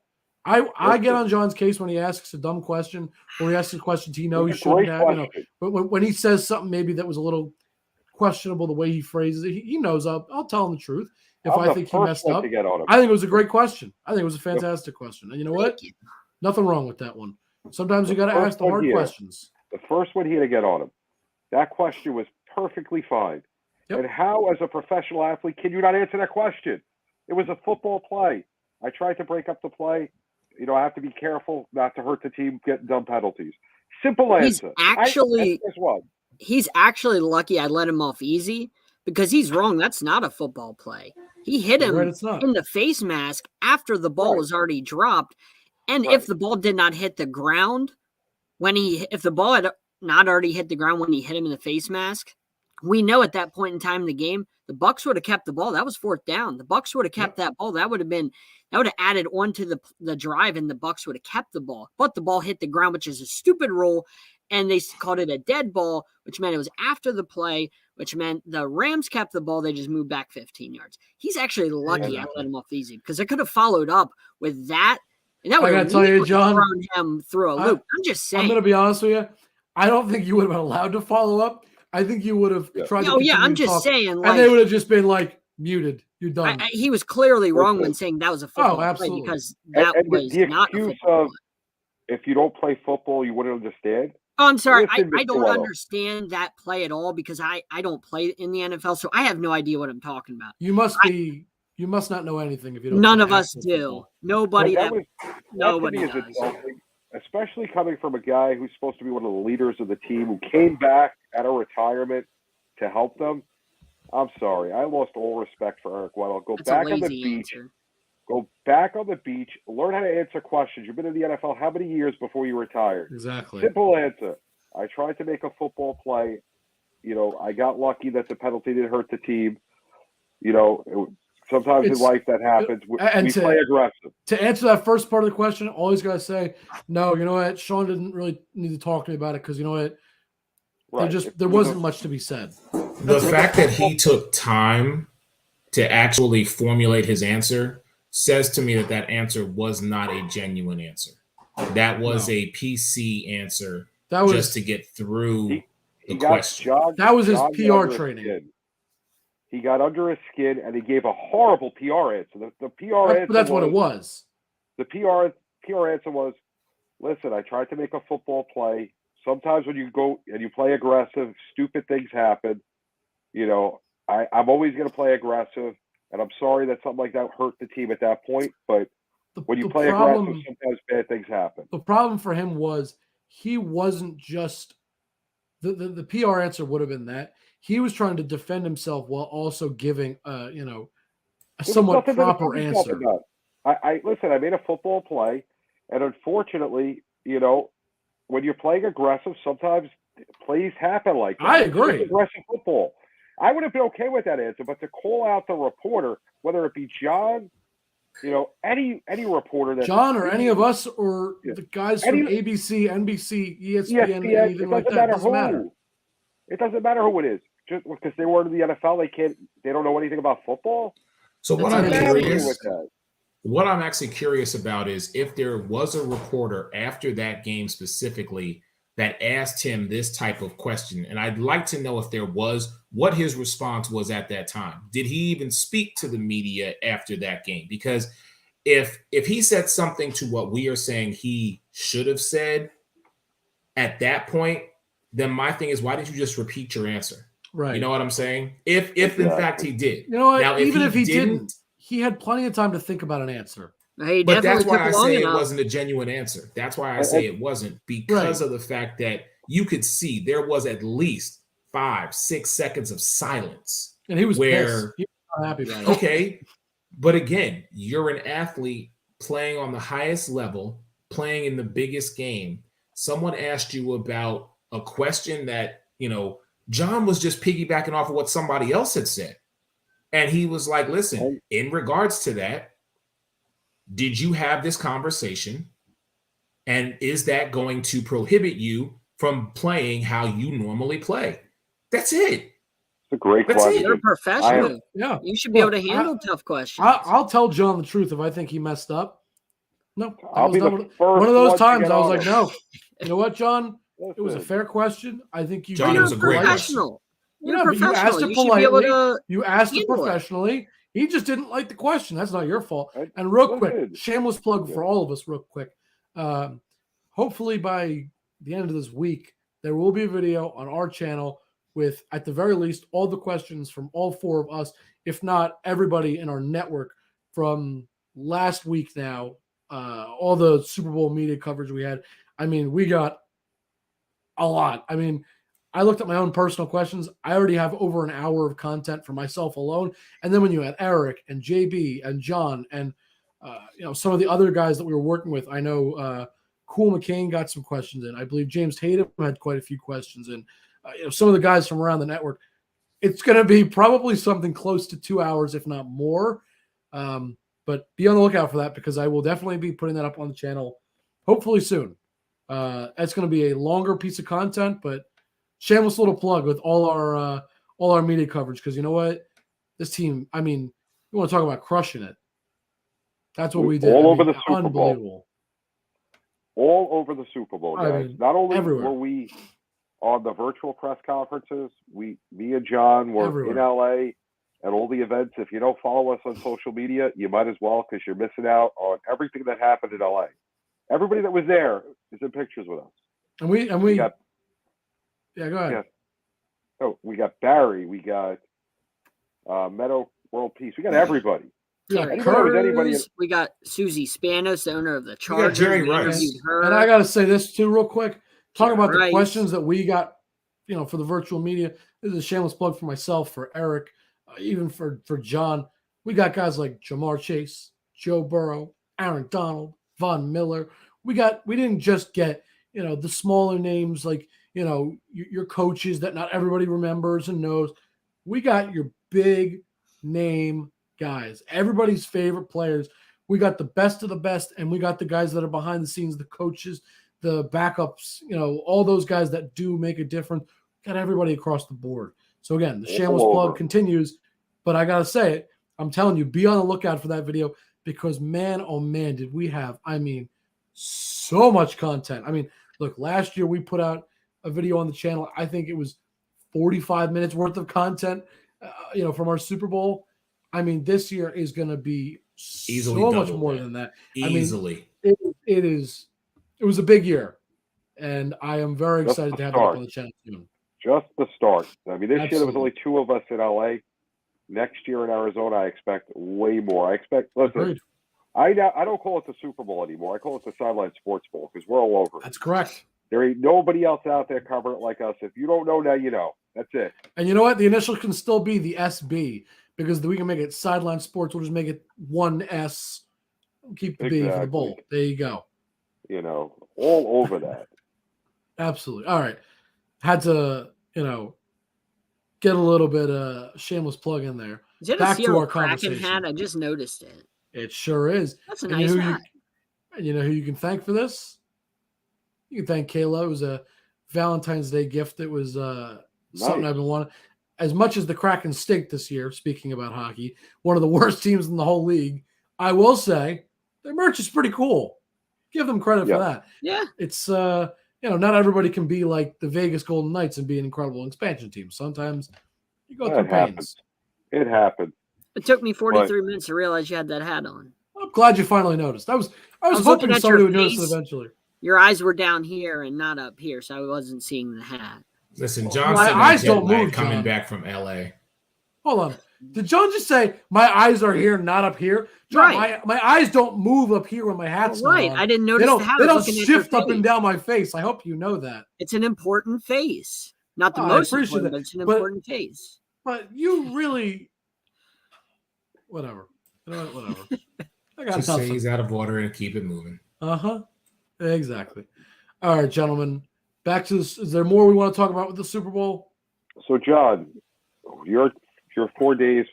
I get on John's case when he asks a dumb question or he asks a question he knows he shouldn't have. You know, but when he says something maybe that was a little questionable the way he phrases it, he knows I'll tell him the truth if I think he messed up. I think it was a great question. I think it was a fantastic question. And you know what? Nothing wrong with that one. Sometimes you got to ask the hard questions. The first one he had to get on him. That question was perfectly fine. Yep. And how, as a professional athlete, can you not answer that question? It was a football play. I tried to break up the play. I have to be careful not to hurt the team getting dumb penalties. Simple answer. He's actually lucky I let him off easy because he's wrong. That's not a football play. He hit him in the face mask after the ball was already dropped. And if the ball did not hit the ground if the ball had not already hit the ground when he hit him in the face mask, we know at that point in time in the game, the Bucs would have kept the ball. That was 4th down. The Bucs would have kept that ball. That would have added on to the drive, and the Bucs would have kept the ball. But the ball hit the ground, which is a stupid rule, and they called it a dead ball, which meant it was after the play, which meant the Rams kept the ball. They just moved back 15 yards. He's actually lucky I let him off easy because I could have followed up with that. And that would have tell you, John, thrown him through a loop. I'm just saying. I'm going to be honest with you. I don't think you would have been allowed to follow up. I think you would have tried to continue I'm to just talk, saying. And they would have just been like, muted. You're done. He was clearly wrong when saying that was a football play because that was not a football play. If you don't play football, you wouldn't understand. Oh, I'm sorry. I don't understand that play at all because I don't play in the NFL, so I have no idea what I'm talking about. You must not know anything if you don't. None of us do. Football. Nobody. Nobody does. Insulting, especially coming from a guy who's supposed to be one of the leaders of the team who came back out of retirement to help them. I'm sorry. I lost all respect for Eric Weddle. Go back on the beach. Go back on the beach. Learn how to answer questions. You've been in the NFL how many years before you retired? Exactly. Simple answer. I tried to make a football play. I got lucky that the penalty didn't hurt the team. Sometimes in life that happens. We play aggressive. To answer that first part of the question, always got to say, no, you know what? Sean didn't really need to talk to me about it because you know what? There wasn't much to be said. The fact that he took time to actually formulate his answer says to me that answer was not a genuine answer. That was a PC answer just to get through the question. That was his PR training. He got under his skin and he gave a horrible PR answer. The PR answer that's what it was. The PR answer was, listen, I tried to make a football play. Sometimes when you go and you play aggressive, stupid things happen. I'm always going to play aggressive, and I'm sorry that something like that hurt the team at that point. But when you play aggressive, sometimes bad things happen. The problem for him was he wasn't just the PR answer would have been that he was trying to defend himself while also giving a somewhat proper answer. I listen. I made a football play, and unfortunately, when you're playing aggressive, sometimes plays happen like that. I agree. It's aggressive football. I would have been okay with that answer, but to call out the reporter, whether it be John, any reporter that John or any of us or the guys from ABC, NBC, ESPN, anything like that, doesn't matter. It doesn't matter who it is. Just because they weren't in the NFL, they don't know anything about football. So what I'm actually curious about is if there was a reporter after that game specifically that asked him this type of question. And I'd like to know if there was, what his response was at that time. Did he even speak to the media after that game? Because if he said something to what we are saying he should have said at that point, then my thing is, why did you just repeat your answer? Right. You know what I'm saying? If in fact he did. You know what? Now, even if he didn't, he had plenty of time to think about an answer. But that's why I say it wasn't a genuine answer. That's why I say it wasn't, because of the fact that you could see there was at least 5-6 seconds of silence. And he was pissed. He was not happy about it. Okay. But again, you're an athlete playing on the highest level, playing in the biggest game. Someone asked you about a question that, John was just piggybacking off of what somebody else had said. And he was like, listen, in regards to that, did you have this conversation? And is that going to prohibit you from playing how you normally play? That's it. It's a great question. You're a professional. You should be able to handle tough questions. I'll tell John the truth if I think he messed up. No, that was one of those times I was like, no. You know what, John? It was a fair question. I think you. John, it was a great professional. You're a professional. You asked it politely. You asked it professionally. He just didn't like the question. That's not your fault. And real quick, shameless plug for all of us real quick. Hopefully by the end of this week, there will be a video on our channel with, at the very least, all the questions from all four of us, if not everybody in our network from last week now, all the Super Bowl media coverage we had. I mean, we got a lot. I mean, I looked at my own personal questions. I already have over an hour of content for myself alone. And then when you had Eric and JB and John and some of the other guys that we were working with, I know Cool McCain got some questions in. I believe James Tatum had quite a few questions in. Some of the guys from around the network. It's going to be probably something close to 2 hours, if not more. But be on the lookout for that because I will definitely be putting that up on the channel hopefully soon. It's going to be a longer piece of content, but shameless little plug with all our media coverage because you know what? This team, I mean, you want to talk about crushing it. That's what we did. All over the Super unbelievable. Bowl. All over the Super Bowl, guys. I mean, not only everywhere. were we on the virtual press conferences, me and John were Everywhere. in LA at all the events. If you don't follow us on social media, you might as well because you're missing out on everything that happened in LA. Everybody that was there is in pictures with us. And we got, yeah, go ahead. Yeah. Oh, we got Barry, we got Meadow World Peace, we got everybody. Terry Cruz, we got Susie Spanos, the owner of the Chargers. Jerry Rice. And I got to say this too, real quick. Talk about the Rice. questions that we got, for the virtual media. This is a shameless plug for myself, for Eric, even for John. We got guys like Jamar Chase, Joe Burrow, Aaron Donald, Von Miller. We didn't just get, the smaller names like, your coaches that not everybody remembers and knows. We got your big name guys, everybody's favorite players. We got the best of the best, and we got the guys that are behind the scenes, the coaches, the backups, all those guys that do make a difference. Got everybody across the board. So again, the shameless plug continues, but I got to say it. I'm telling you, be on the lookout for that video because man, oh man, did we have, so much content. Look, last year we put out a video on the channel. I think it was 45 minutes worth of content, from our Super Bowl. This year is going to be easily so much more than that. Easily. It was a big year, and I am very excited to have it up on the channel soon. Just the start. This year there was only two of us in LA. Next year in Arizona, I expect way more. Listen, I don't call it the Super Bowl anymore. I call it the Sideline Sports Bowl because we're all over. That's correct. There ain't nobody else out there covering it like us. If you don't know now, you know. That's it. And you know what? The initials can still be the SB because we can make it Sideline Sports. We'll just make it 1S. Keep the B for the bowl. There you go. All over that. Absolutely. All right. Had to, get a little bit of shameless plug in there. Is it Back a to our Kraken conversation. hat? I just noticed it. It sure is. That's a nice hat. You know who you can thank for this? You can thank Kayla. It was a Valentine's Day gift. It was something I've been wanting. As much as the Kraken stink this year, speaking about hockey, one of the worst teams in the whole league, I will say their merch is pretty cool. Give them credit for that. Yeah. It's, not everybody can be like the Vegas Golden Knights and be an incredible expansion team. Sometimes you go through pains. It happens. It took me 43 minutes to realize you had that hat on. I'm glad you finally noticed. I was hoping somebody would notice it eventually. Your eyes were down here and not up here, so I wasn't seeing the hat. Listen, John my eyes don't move coming back from LA. Hold on. Did John just say my eyes are here, not up here? John, right. My eyes don't move up here when my hat's not on. I didn't notice the hat. They don't shift up and down my face. I hope you know that. It's an important face. Not the most important, but it's an important face. But you really... Whatever. Whatever. I got Just nothing. say he's out of order and keep it moving. Uh-huh. Exactly. All right, gentlemen. Back to this. Is there more we want to talk about with the Super Bowl? So, John, your 5 days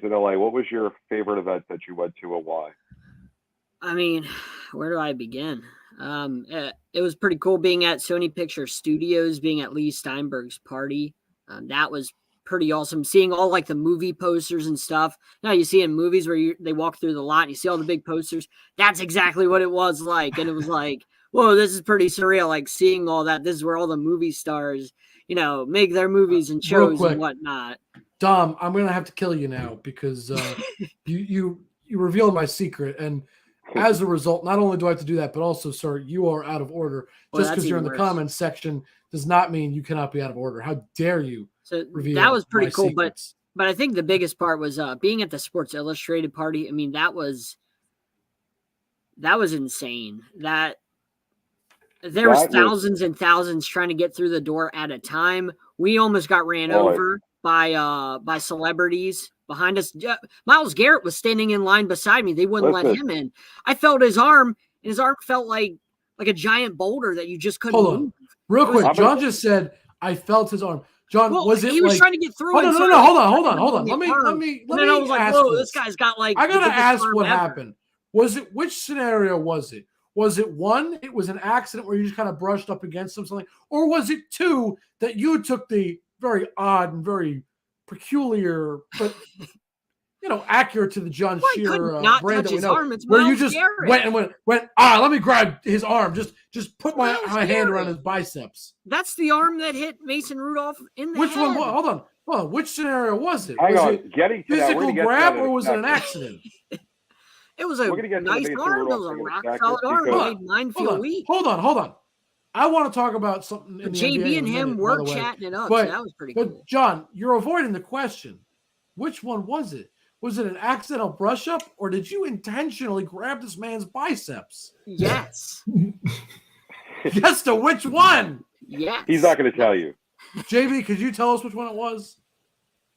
in LA, what was your favorite event that you went to and why? Where do I begin? It was pretty cool being at Sony Picture Studios, being at Lee Steinberg's party. That was pretty awesome. Seeing all like the movie posters and stuff. Now you see in movies where they walk through the lot and you see all the big posters. That's exactly what it was like. And it was like, whoa, this is pretty surreal. Like seeing all that. This is where all the movie stars, make their movies and shows and whatnot. Dom, I'm going to have to kill you now because you revealed my secret. And as a result, not only do I have to do that, but also, sir, you are out of order. Just because you're in the comments section does not mean you cannot be out of order. How dare you? So reveal that was pretty my cool, secrets. but I think the biggest part was being at the Sports Illustrated party. I mean, that was insane. There was thousands and thousands trying to get through the door at a time. We almost got ran over by celebrities behind us. Myles Garrett was standing in line beside me. They wouldn't let him in. I felt his arm, and his arm felt like a giant boulder that you just couldn't move. Real quick, John just said, I felt his arm. John, was it he was trying to get through? Hold on. Let me I was like, whoa, this guy's got like. I gotta ask what happened. Which scenario was it? Was it one, it was an accident where you just kind of brushed up against something, or was it two, that you took the very odd and very peculiar, but accurate to the Jon Shearer brand that we know, where you just went, let me grab his arm, just put my hand around his biceps. That's the arm that hit Mason Rudolph in the head. Which one? Hold on. Which scenario was it? Hang was on. it physical grab or was it an accident? It was a nice arm. It was a rock solid arm. It made mine feel weak. Hold on. I want to talk about something. In the JB NBA and him were chatting it up. So that was pretty cool. But John, you're avoiding the question. Which one was it? Was it an accidental brush up, or did you intentionally grab this man's biceps? Yes. Yes to which one? Yes. He's not going to tell you. JB, could you tell us which one it was?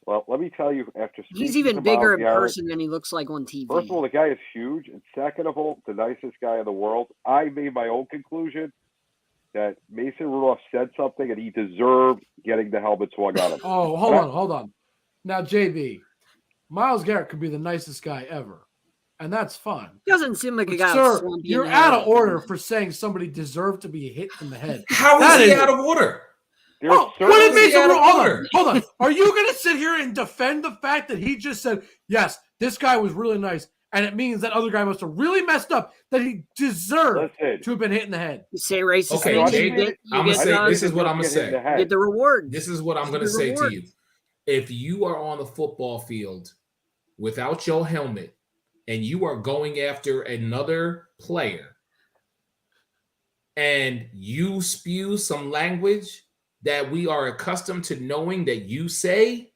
Well, let me tell you, after he's even bigger in person than he looks like on TV. First of all, the guy is huge, and second of all, the nicest guy in the world. I made my own conclusion that Mason Rudolph said something, and he deserved getting the helmet swung on him. Oh, hold on. Now, JB, Myles Garrett could be the nicest guy ever, and that's fine. He doesn't seem like a guy. Sir, you're out of order for saying somebody deserved to be hit in the head. How is he out of order? What did Mason Rudolph? Hold on. Are you going to sit here and defend the fact that he just said, yes, this guy was really nice, and it means that other guy must have really messed up, that he deserved to have been hit in the head? You say racist. Okay, Jake, I'm going to say, this is what I'm going to say. Get the reward. This is what I'm going to say to you. If you are on the football field without your helmet and you are going after another player and you spew some language that we are accustomed to knowing that you say,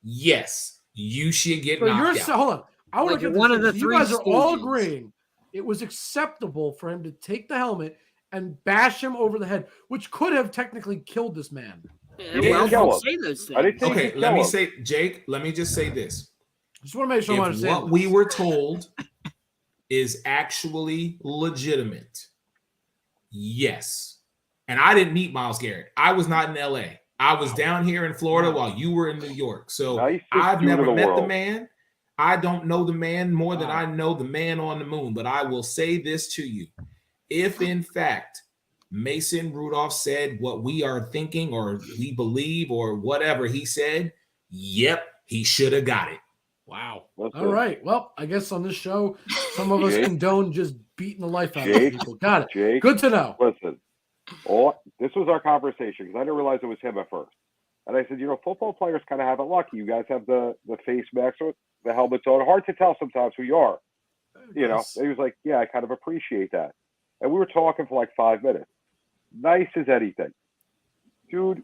yes, you should get knocked out. Hold on. I want to get one of the three. You guys are all agreeing it was acceptable for him to take the helmet and bash him over the head, which could have technically killed this man. Don't say those things. Okay, let me say, Jake, let me just say this. Just want to make sure I understand. What we were told is actually legitimate. Yes. And I didn't meet Myles Garrett. I was not in LA. I was down here in Florida while you were in New York. So I've never met the man. I don't know the man more than I know the man on the moon. But I will say this to you. If in fact Mason Rudolph said what we are thinking or we believe or whatever he said, yep, he should have got it. Wow. All right. Well, I guess on this show, some of us condone just beating the life out of people. Got it. Good to know. Listen. This was our conversation because I didn't realize it was him at first. And I said, football players kind of have it lucky. You guys have the face masks with the helmets on. Hard to tell sometimes who you are. He was like, yeah, I kind of appreciate that. And we were talking for like 5 minutes. Nice as anything. Dude,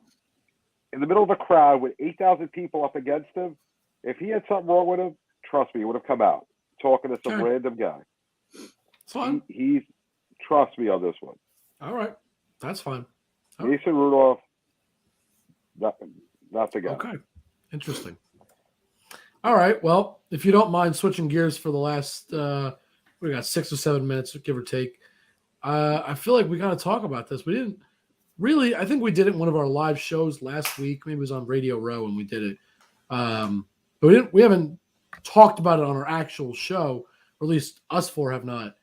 in the middle of a crowd with 8,000 people up against him, if he had something wrong with him, trust me, he would have come out talking to some random guy. It's fine. He's trust me on this one. All right. That's fine. Mason Rudolph, not the guy. Okay. Interesting. All right. Well, if you don't mind switching gears for the last, we got 6 or 7 minutes, give or take. I feel like we got to talk about this. We didn't really, I think we did it in one of our live shows last week. Maybe it was on Radio Row when we did it. But we haven't talked about it on our actual show, or at least us four have not.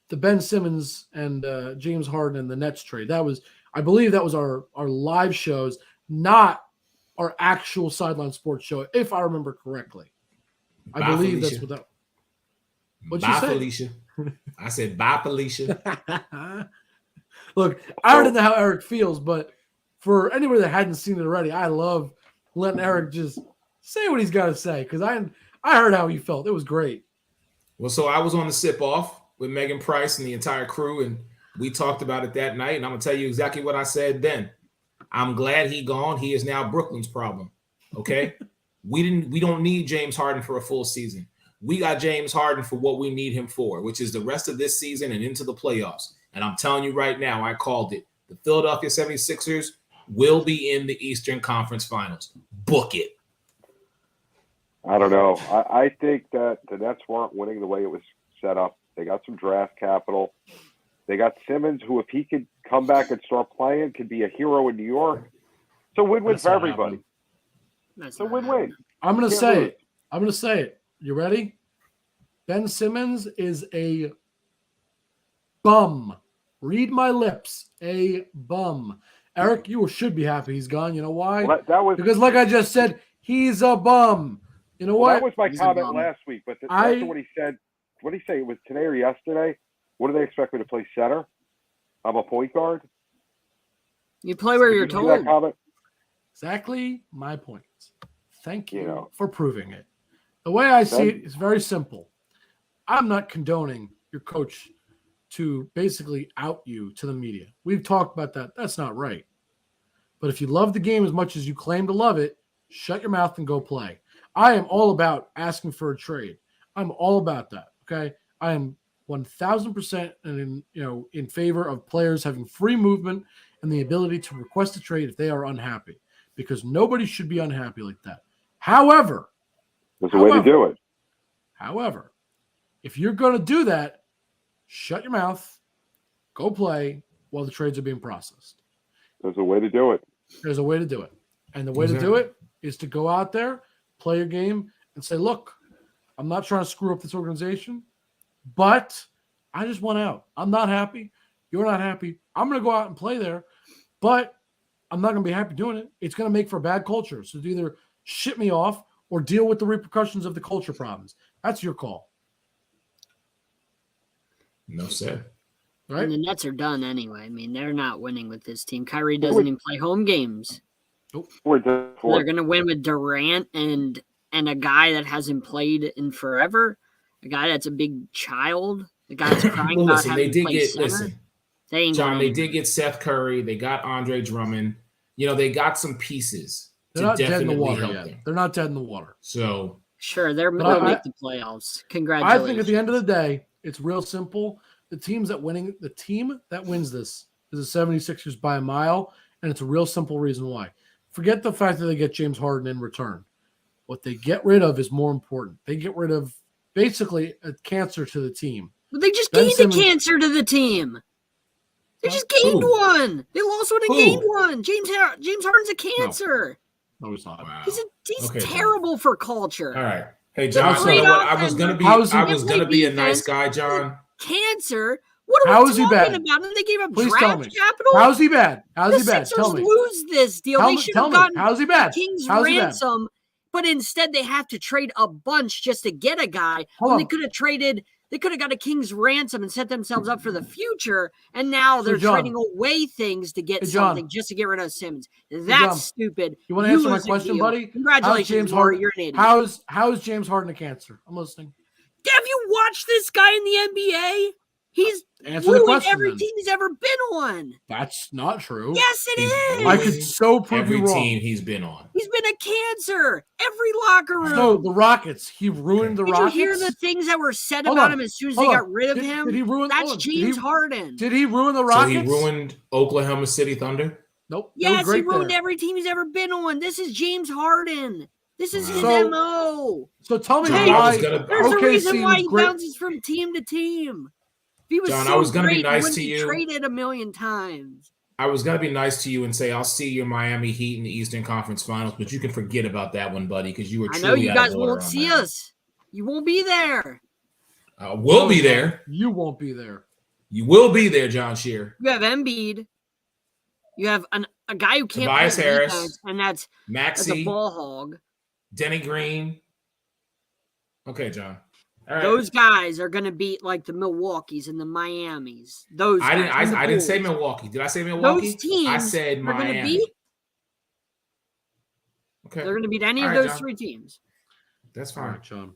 The Ben Simmons and James Harden and the Nets trade. I believe that was our live shows, not our actual Sideline Sports show, if I remember correctly. I believe Felicia. That's what that. What'd you say? Felicia. I said bye, Felicia. Look, I already know how Eric feels, but for anybody that hadn't seen it already, I love letting Eric just say what he's got to say because I heard how he felt. It was great. Well, so I was on the sip off with Megan Price and the entire crew, and we talked about it that night, and I'm going to tell you exactly what I said then. I'm glad he gone. He is now Brooklyn's problem. Okay. We don't need James Harden for a full season. We got James Harden for what we need him for, which is the rest of this season and into the playoffs. And I'm telling you right now, I called it. The Philadelphia 76ers will be in the Eastern Conference Finals. Book it. I don't know. I think that the Nets weren't winning the way it was set up. They got some draft capital. They got Simmons, who, if he could come back and start playing, could be a hero in New York. It's a win-win for everybody. It's a win-win. I'm going to say it. I'm going to say it. You ready? Ben Simmons is a bum. Read my lips. A bum. Eric, you should be happy he's gone. You know why? Well, because, like I just said, he's a bum. You know what? That was my comment last week, but that's what he said. What did he say? It was today or yesterday? What do they expect me to play center? I'm a point guard. You play where you're told. That comment? Exactly my point. Thank you for proving it. The way I see it is very simple. I'm not condoning your coach to basically out you to the media. We've talked about that. That's not right. But if you love the game as much as you claim to love it, shut your mouth and go play. I am all about asking for a trade. I'm all about that. Okay. I am 1,000% in favor of players having free movement and the ability to request a trade if they are unhappy, because nobody should be unhappy like that. However, there's a way to do it. However, if you're going to do that, shut your mouth, go play while the trades are being processed. There's a way to do it. There's a way to do it. And the way to do it is to go out there, play your game, and say, look, I'm not trying to screw up this organization, but I just want out. I'm not happy. You're not happy. I'm going to go out and play there, but I'm not going to be happy doing it. It's going to make for a bad culture. So either ship me off or deal with the repercussions of the culture problems. That's your call. No said. Right? And the Nets are done anyway. I mean, they're not winning with this team. Kyrie doesn't even play home games. Nope. They're going to win with Durant and a guy that hasn't played in forever, a guy that's a big child, the guy that's crying about having to play center. They did get Seth Curry. They got Andre Drummond. They got some pieces. They're not dead in the water yet. They're not dead in the water. So sure, they'll make the playoffs. Congratulations. I think at the end of the day, it's real simple. The team that wins this is the 76ers by a mile, and it's a real simple reason why. Forget the fact that they get James Harden in return. What they get rid of is more important. They get rid of basically a cancer to the team. But they just gained a cancer to the team. They just gained one. They lost one and gained one. James Harden's a cancer. No, he's not. Wow. He's terrible for culture. All right. Hey, John, you know what? I was gonna be a nice guy, John. Cancer? What are we talking about? And they gave up draft capital? How's he bad? Tell me. Sixers lose this deal. They should have gotten how's he bad? King's ransom, but instead they have to trade a bunch just to get a guy. They could have got a King's ransom and set themselves up for the future, and now they're trading away things to get something just to get rid of Simmons. That's stupid. You want to answer my question, buddy? Congratulations, James Harden. You're an idiot. How's James Harden a cancer? I'm listening. Have you watched this guy in the NBA? He's ruined every team he's ever been on. That's not true. Yes, it is. I could so prove you wrong. Every team he's been on. He's been a cancer. Every locker room. So the Rockets, he ruined the Rockets. Did you hear the things that were said about him as soon as they got rid of him? Did he ruin? That's James Harden. Did he ruin the Rockets? So he ruined Oklahoma City Thunder? Nope. Yes, he ruined every team he's ever been on. This is James Harden. This is his MO. So tell me why. There's a reason why he bounces from team to team. If he was John, so I was going to be great, nice to you. Traded a million times. I was going to be nice to you and say I'll see your Miami Heat in the Eastern Conference Finals, but you can forget about that one, buddy, because you were. I know you guys won't see us. You won't be there. We'll be there. You won't be there. You will be there, Jon Shearer. You have Embiid. You have a guy who can't Tobias play Harris, defense, and that's Maxey, a ball hog. Denny Green. Okay, John. All right. Those guys are going to beat like the Milwaukees and the Miamis. I didn't say Milwaukee. Did I say Milwaukee? Those teams I said Miami. Going to beat. Okay. They're going to beat any of those three teams. That's fine, right, John.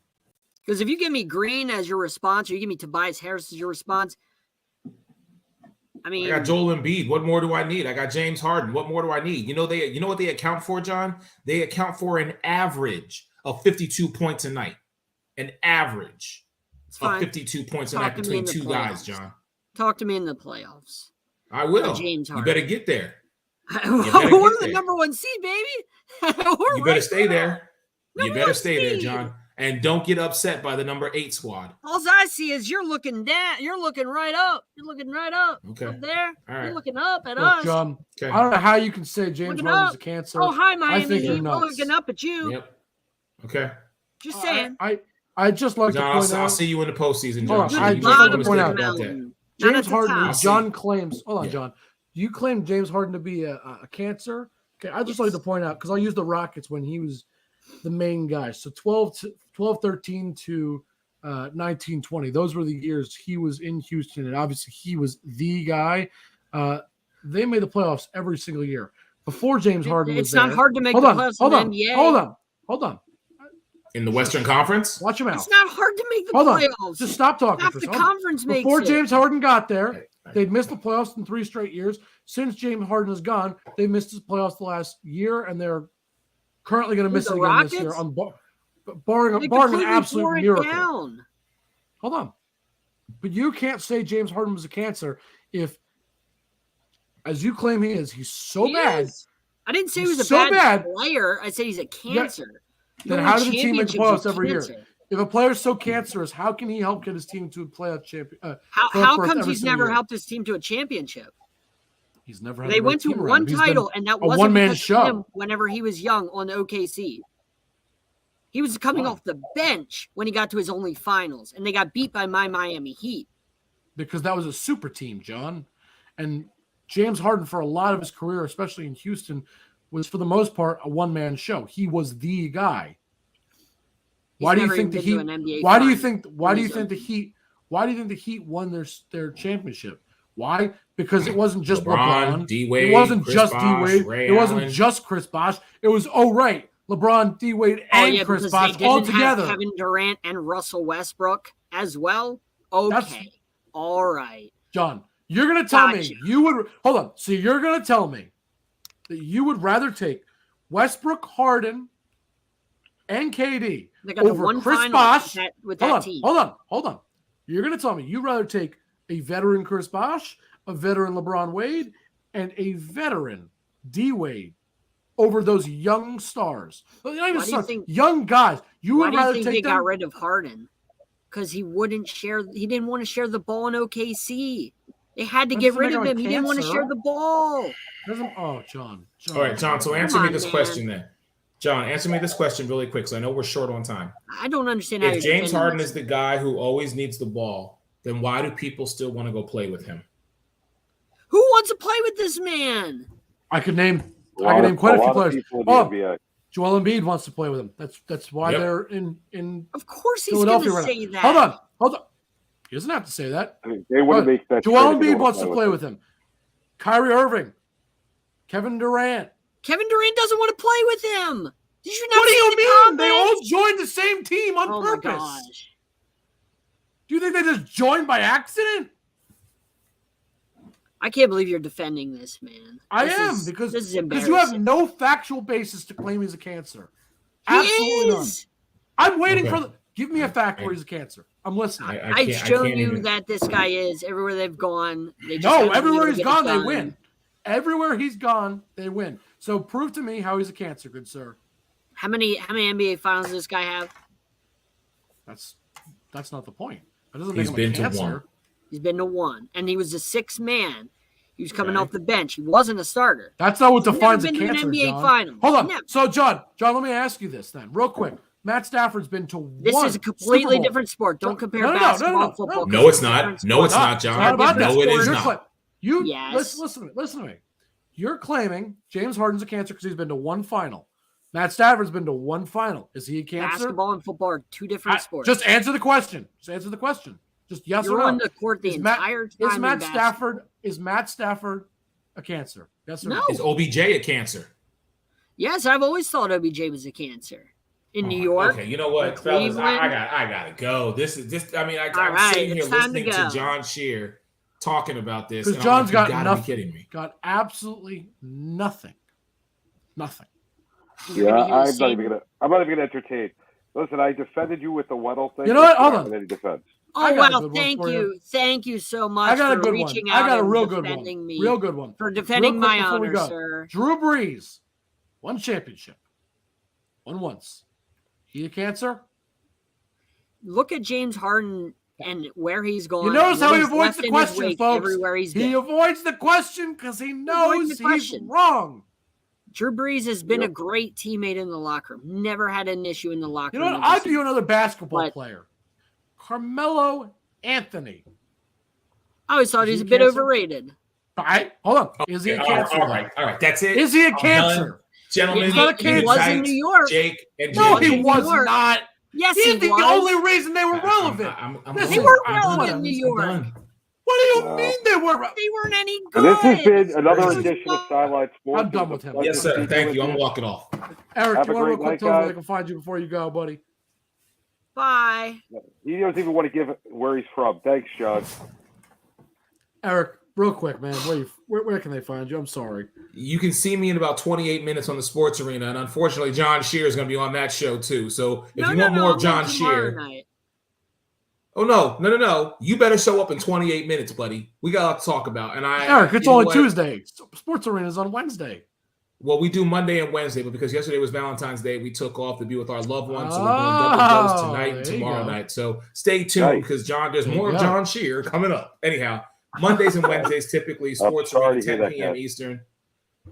Because if you give me Green as your response, or you give me Tobias Harris as your response, I mean, I got Joel Embiid. What more do I need? I got James Harden. What more do I need? You know what they account for, John? They account for an average of 52 points a night. An average of 52 points a night between two guys, John. Talk to me in the playoffs. I will. James Harden. You better get there. We're the number 1 seed, baby. You better stay there. You better stay there, John. And don't get upset by the number 8 squad. All I see is you're looking down. You're looking right up. You're looking right up. Okay. Up there. All right. You're looking up at us. John, okay. I don't know how you can say James Harden's a cancer. Oh, hi, Miami. I think you're nuts. Looking up at you. Yep. Okay. Just saying. I just like John, to point out. I'll see you in the postseason, John. I just like to point out that. James Harden. John claims. Hold on, John. You claim James Harden to be a cancer. Okay, I just like to point out because I'll use the Rockets when he was the main guy. So 12-13 to 19-20. Those were the years he was in Houston, and obviously he was the guy. They made the playoffs every single year. Before James Harden was there. It's not hard to make the playoffs in the NBA. Hold on. In the Western Conference? Watch him out. It's not hard to make the playoffs. Just stop talking. Half the conference makes Before James Harden got there, they'd missed the playoffs in 3 straight years. Since James Harden is gone, they missed the playoffs the last year, and they're currently going to miss it again this year. Barring an absolute miracle. Hold on. But you can't say James Harden was a cancer if, as you claim he is, he's so bad. I didn't say he was a bad player. I said he's a cancer. Then how did the team make the playoffs every year? If a player's so cancerous, how can he help get his team to a playoff champion? How comes he's never helped his team to a championship? He's never. They went to one title, and that wasn't because of him. Whenever he was young on OKC, he was coming off the bench when he got to his only finals, and they got beat by my Miami Heat. Because that was a super team, John, and James Harden for a lot of his career, especially in Houston, was for the most part a one-man show. He was the guy. Why do you think the Heat? Why do you think the Heat won their championship? Why? Because it wasn't just LeBron. D-Wade, it wasn't Chris just Bosh, D-Wade. Ray It wasn't Allen. just Chris Bosh. It was LeBron, D-Wade, and Chris Bosh all together. Kevin Durant and Russell Westbrook as well. Okay, all right. John, you're gonna tell me you would hold on. So you're gonna tell me that you would rather take Westbrook, Harden, and KD over Chris Bosh with that team. Hold on. You're going to tell me you'd rather take a veteran Chris Bosh, a veteran LeBron Wade, and a veteran D Wade over those young stars. Not even stars, young guys. You would rather take them. They got rid of Harden because he didn't want to share the ball in OKC. They had to get rid of him. He didn't want to share the ball. John. All right, John. So answer me this question then. John, answer me this question really quick, so I know we're short on time. I don't understand if James Harden is the guy who always needs the ball, then why do people still want to go play with him? Who wants to play with this man? I could name quite a few players. Joel Embiid wants to play with him. That's why they're in. Of course, he's going to say that. Hold on. He doesn't have to say that. I mean, they wouldn't make that. Joel Embiid wants to play with him. Kyrie Irving, Kevin Durant. Kevin Durant doesn't want to play with him. Did you not what do you mean? Comments? They all joined the same team on purpose. My gosh. Do you think they just joined by accident? I can't believe you're defending this, man. Because you have no factual basis to claim he's a cancer. Absolutely none. I'm waiting for give me a fact where he's a cancer. I'm listening. I've shown you that this guy is everywhere they've gone. Everywhere he's gone, they win. Everywhere he's gone, they win. So prove to me how he's a cancer, good sir. How many NBA finals does this guy have? That's not the point. That doesn't make him a cancer. To 1. He's been to 1, and he was a 6th man. He was coming off the bench. He wasn't a starter. That's not what defines a cancer. An NBA John. Finals. Hold on. So John, let me ask you this then, real quick. Matt Stafford's been to 1. This is a completely different sport. Don't compare basketball, football. No, it's not. No, it's not, John. No, it is not. Listen to me. You're claiming James Harden's a cancer because he's been to 1 final. Matt Stafford's been to 1 final. Is he a cancer? Basketball and football are 2 different sports. Just answer the question. Just yes or no. You're on the court the entire time. Is Matt Stafford a cancer? Yes or no? Is OBJ a cancer? Yes, I've always thought OBJ was a cancer. In New York. Okay, you know what, fellas? I gotta go. I'm sitting here listening to Jon Shearer. talking about this. Because John's got nothing. Be kidding me. Got absolutely nothing. Nothing. Yeah, I'm not even gonna entertain. Listen, I defended you with the Weddle thing. You know what? Hold on. Any defense. Oh wow! Thank you so much. I got for a good reaching one. out I got a and real good one. defending me. Real good one for defending my honor, sir. Drew Brees, 1 championship, won once. He a Cancer? Look at James Harden and where he's going. You notice how he avoids the question, folks. Everywhere he's he avoids the question because he knows he's wrong. Drew Brees has been a great teammate in the locker room. Never had an issue in the locker room. You know what? I'll give you another basketball player. Carmelo Anthony. I always thought he was a bit overrated. All right, hold on. Is he a Cancer? All right. That's it. Is he a Cancer? Gentlemen, he's not a Cancer. He was in New York. Jake and no, he was not. Yes, he's the only reason they were relevant. They weren't relevant in New York. What do you mean they weren't? They weren't any good. And this has been another edition of Sideline Sports. I'm done with him. Yes, sir. Thank you. I'm walking off. Eric, you want to real quick tell me where they can find you before you go, buddy? Bye. He doesn't even want to give where he's from. Thanks, John. Eric, real quick, man. Where can they find you? I'm sorry. You can see me in about 28 minutes on the Sports Arena, and unfortunately, Jon Shearer is going to be on that show too. So if you want more of Jon Shearer, oh no! You better show up in 28 minutes, buddy. We got a lot to talk about. And Eric, it's only Tuesday. Sports Arena is on Wednesday. Well, we do Monday and Wednesday, but because yesterday was Valentine's Day, we took off to be with our loved ones. So we're doing double dose tonight and tomorrow night. So stay tuned because there's more of Jon Shearer coming up. Anyhow, Mondays and Wednesdays typically Sports Arena 10 p.m. Eastern.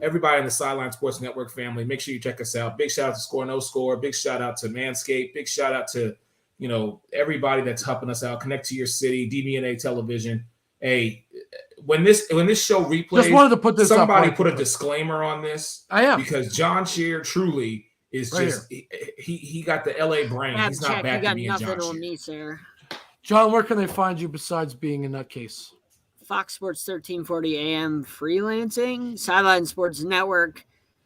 Everybody in the Sideline Sports Network family, make sure you check us out. Big shout out to Score No Score. Big shout out to Manscaped. Big shout out to everybody that's helping us out. Connect to Your City, DBNA Television. Hey, when this show replays, just wanted to put this somebody up put a disclaimer on this. I am because Jon Shearer truly is right just he got the LA brain. He's not back to being Jon Shearer. On me, sir. John, where can they find you besides being in that case? Fox Sports 1340 AM freelancing, Sideline Sports Network,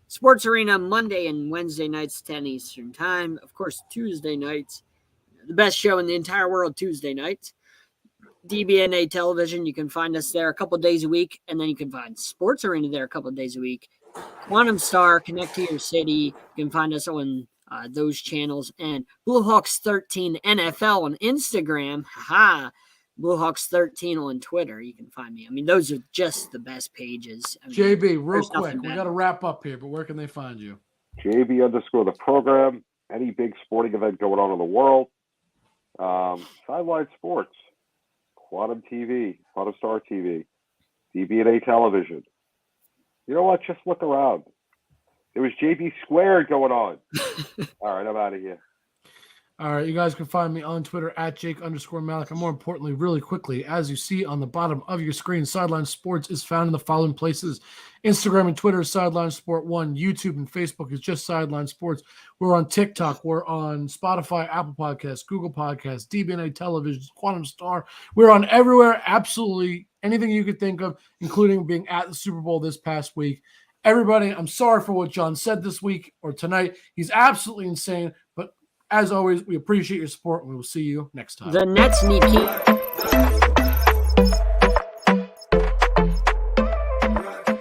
Sports Arena Monday and Wednesday nights 10 Eastern Time. Of course, Tuesday nights, the best show in the entire world, Tuesday nights. DBNA Television, you can find us there a couple days a week, and then you can find Sports Arena there a couple of days a week. Quantum Star, Connect to Your City, you can find us on those channels, and Blue Hawks 13 NFL on Instagram. Blue Hawks 13 on Twitter. You can find me. I mean, those are just the best pages. I mean, JB, real quick, we got to wrap up here, but where can they find you? JB_ the program. Any big sporting event going on in the world. Sideline Sports. Quantum TV, Quantum Star TV, DBNA Television. You know what? Just look around. There was JB Squared going on. All right, I'm out of here. All right, you guys can find me on Twitter at Jake_Malik. And more importantly, really quickly, as you see on the bottom of your screen, Sideline Sports is found in the following places. Instagram and Twitter is Sideline Sport 1. YouTube and Facebook is just Sideline Sports. We're on TikTok. We're on Spotify, Apple Podcasts, Google Podcasts, DBNA Television, Quantum Star. We're on everywhere, absolutely anything you could think of, including being at the Super Bowl this past week. Everybody, I'm sorry for what John said this week or tonight. He's absolutely insane, but as always, we appreciate your support, and we will see you next time. The Nets need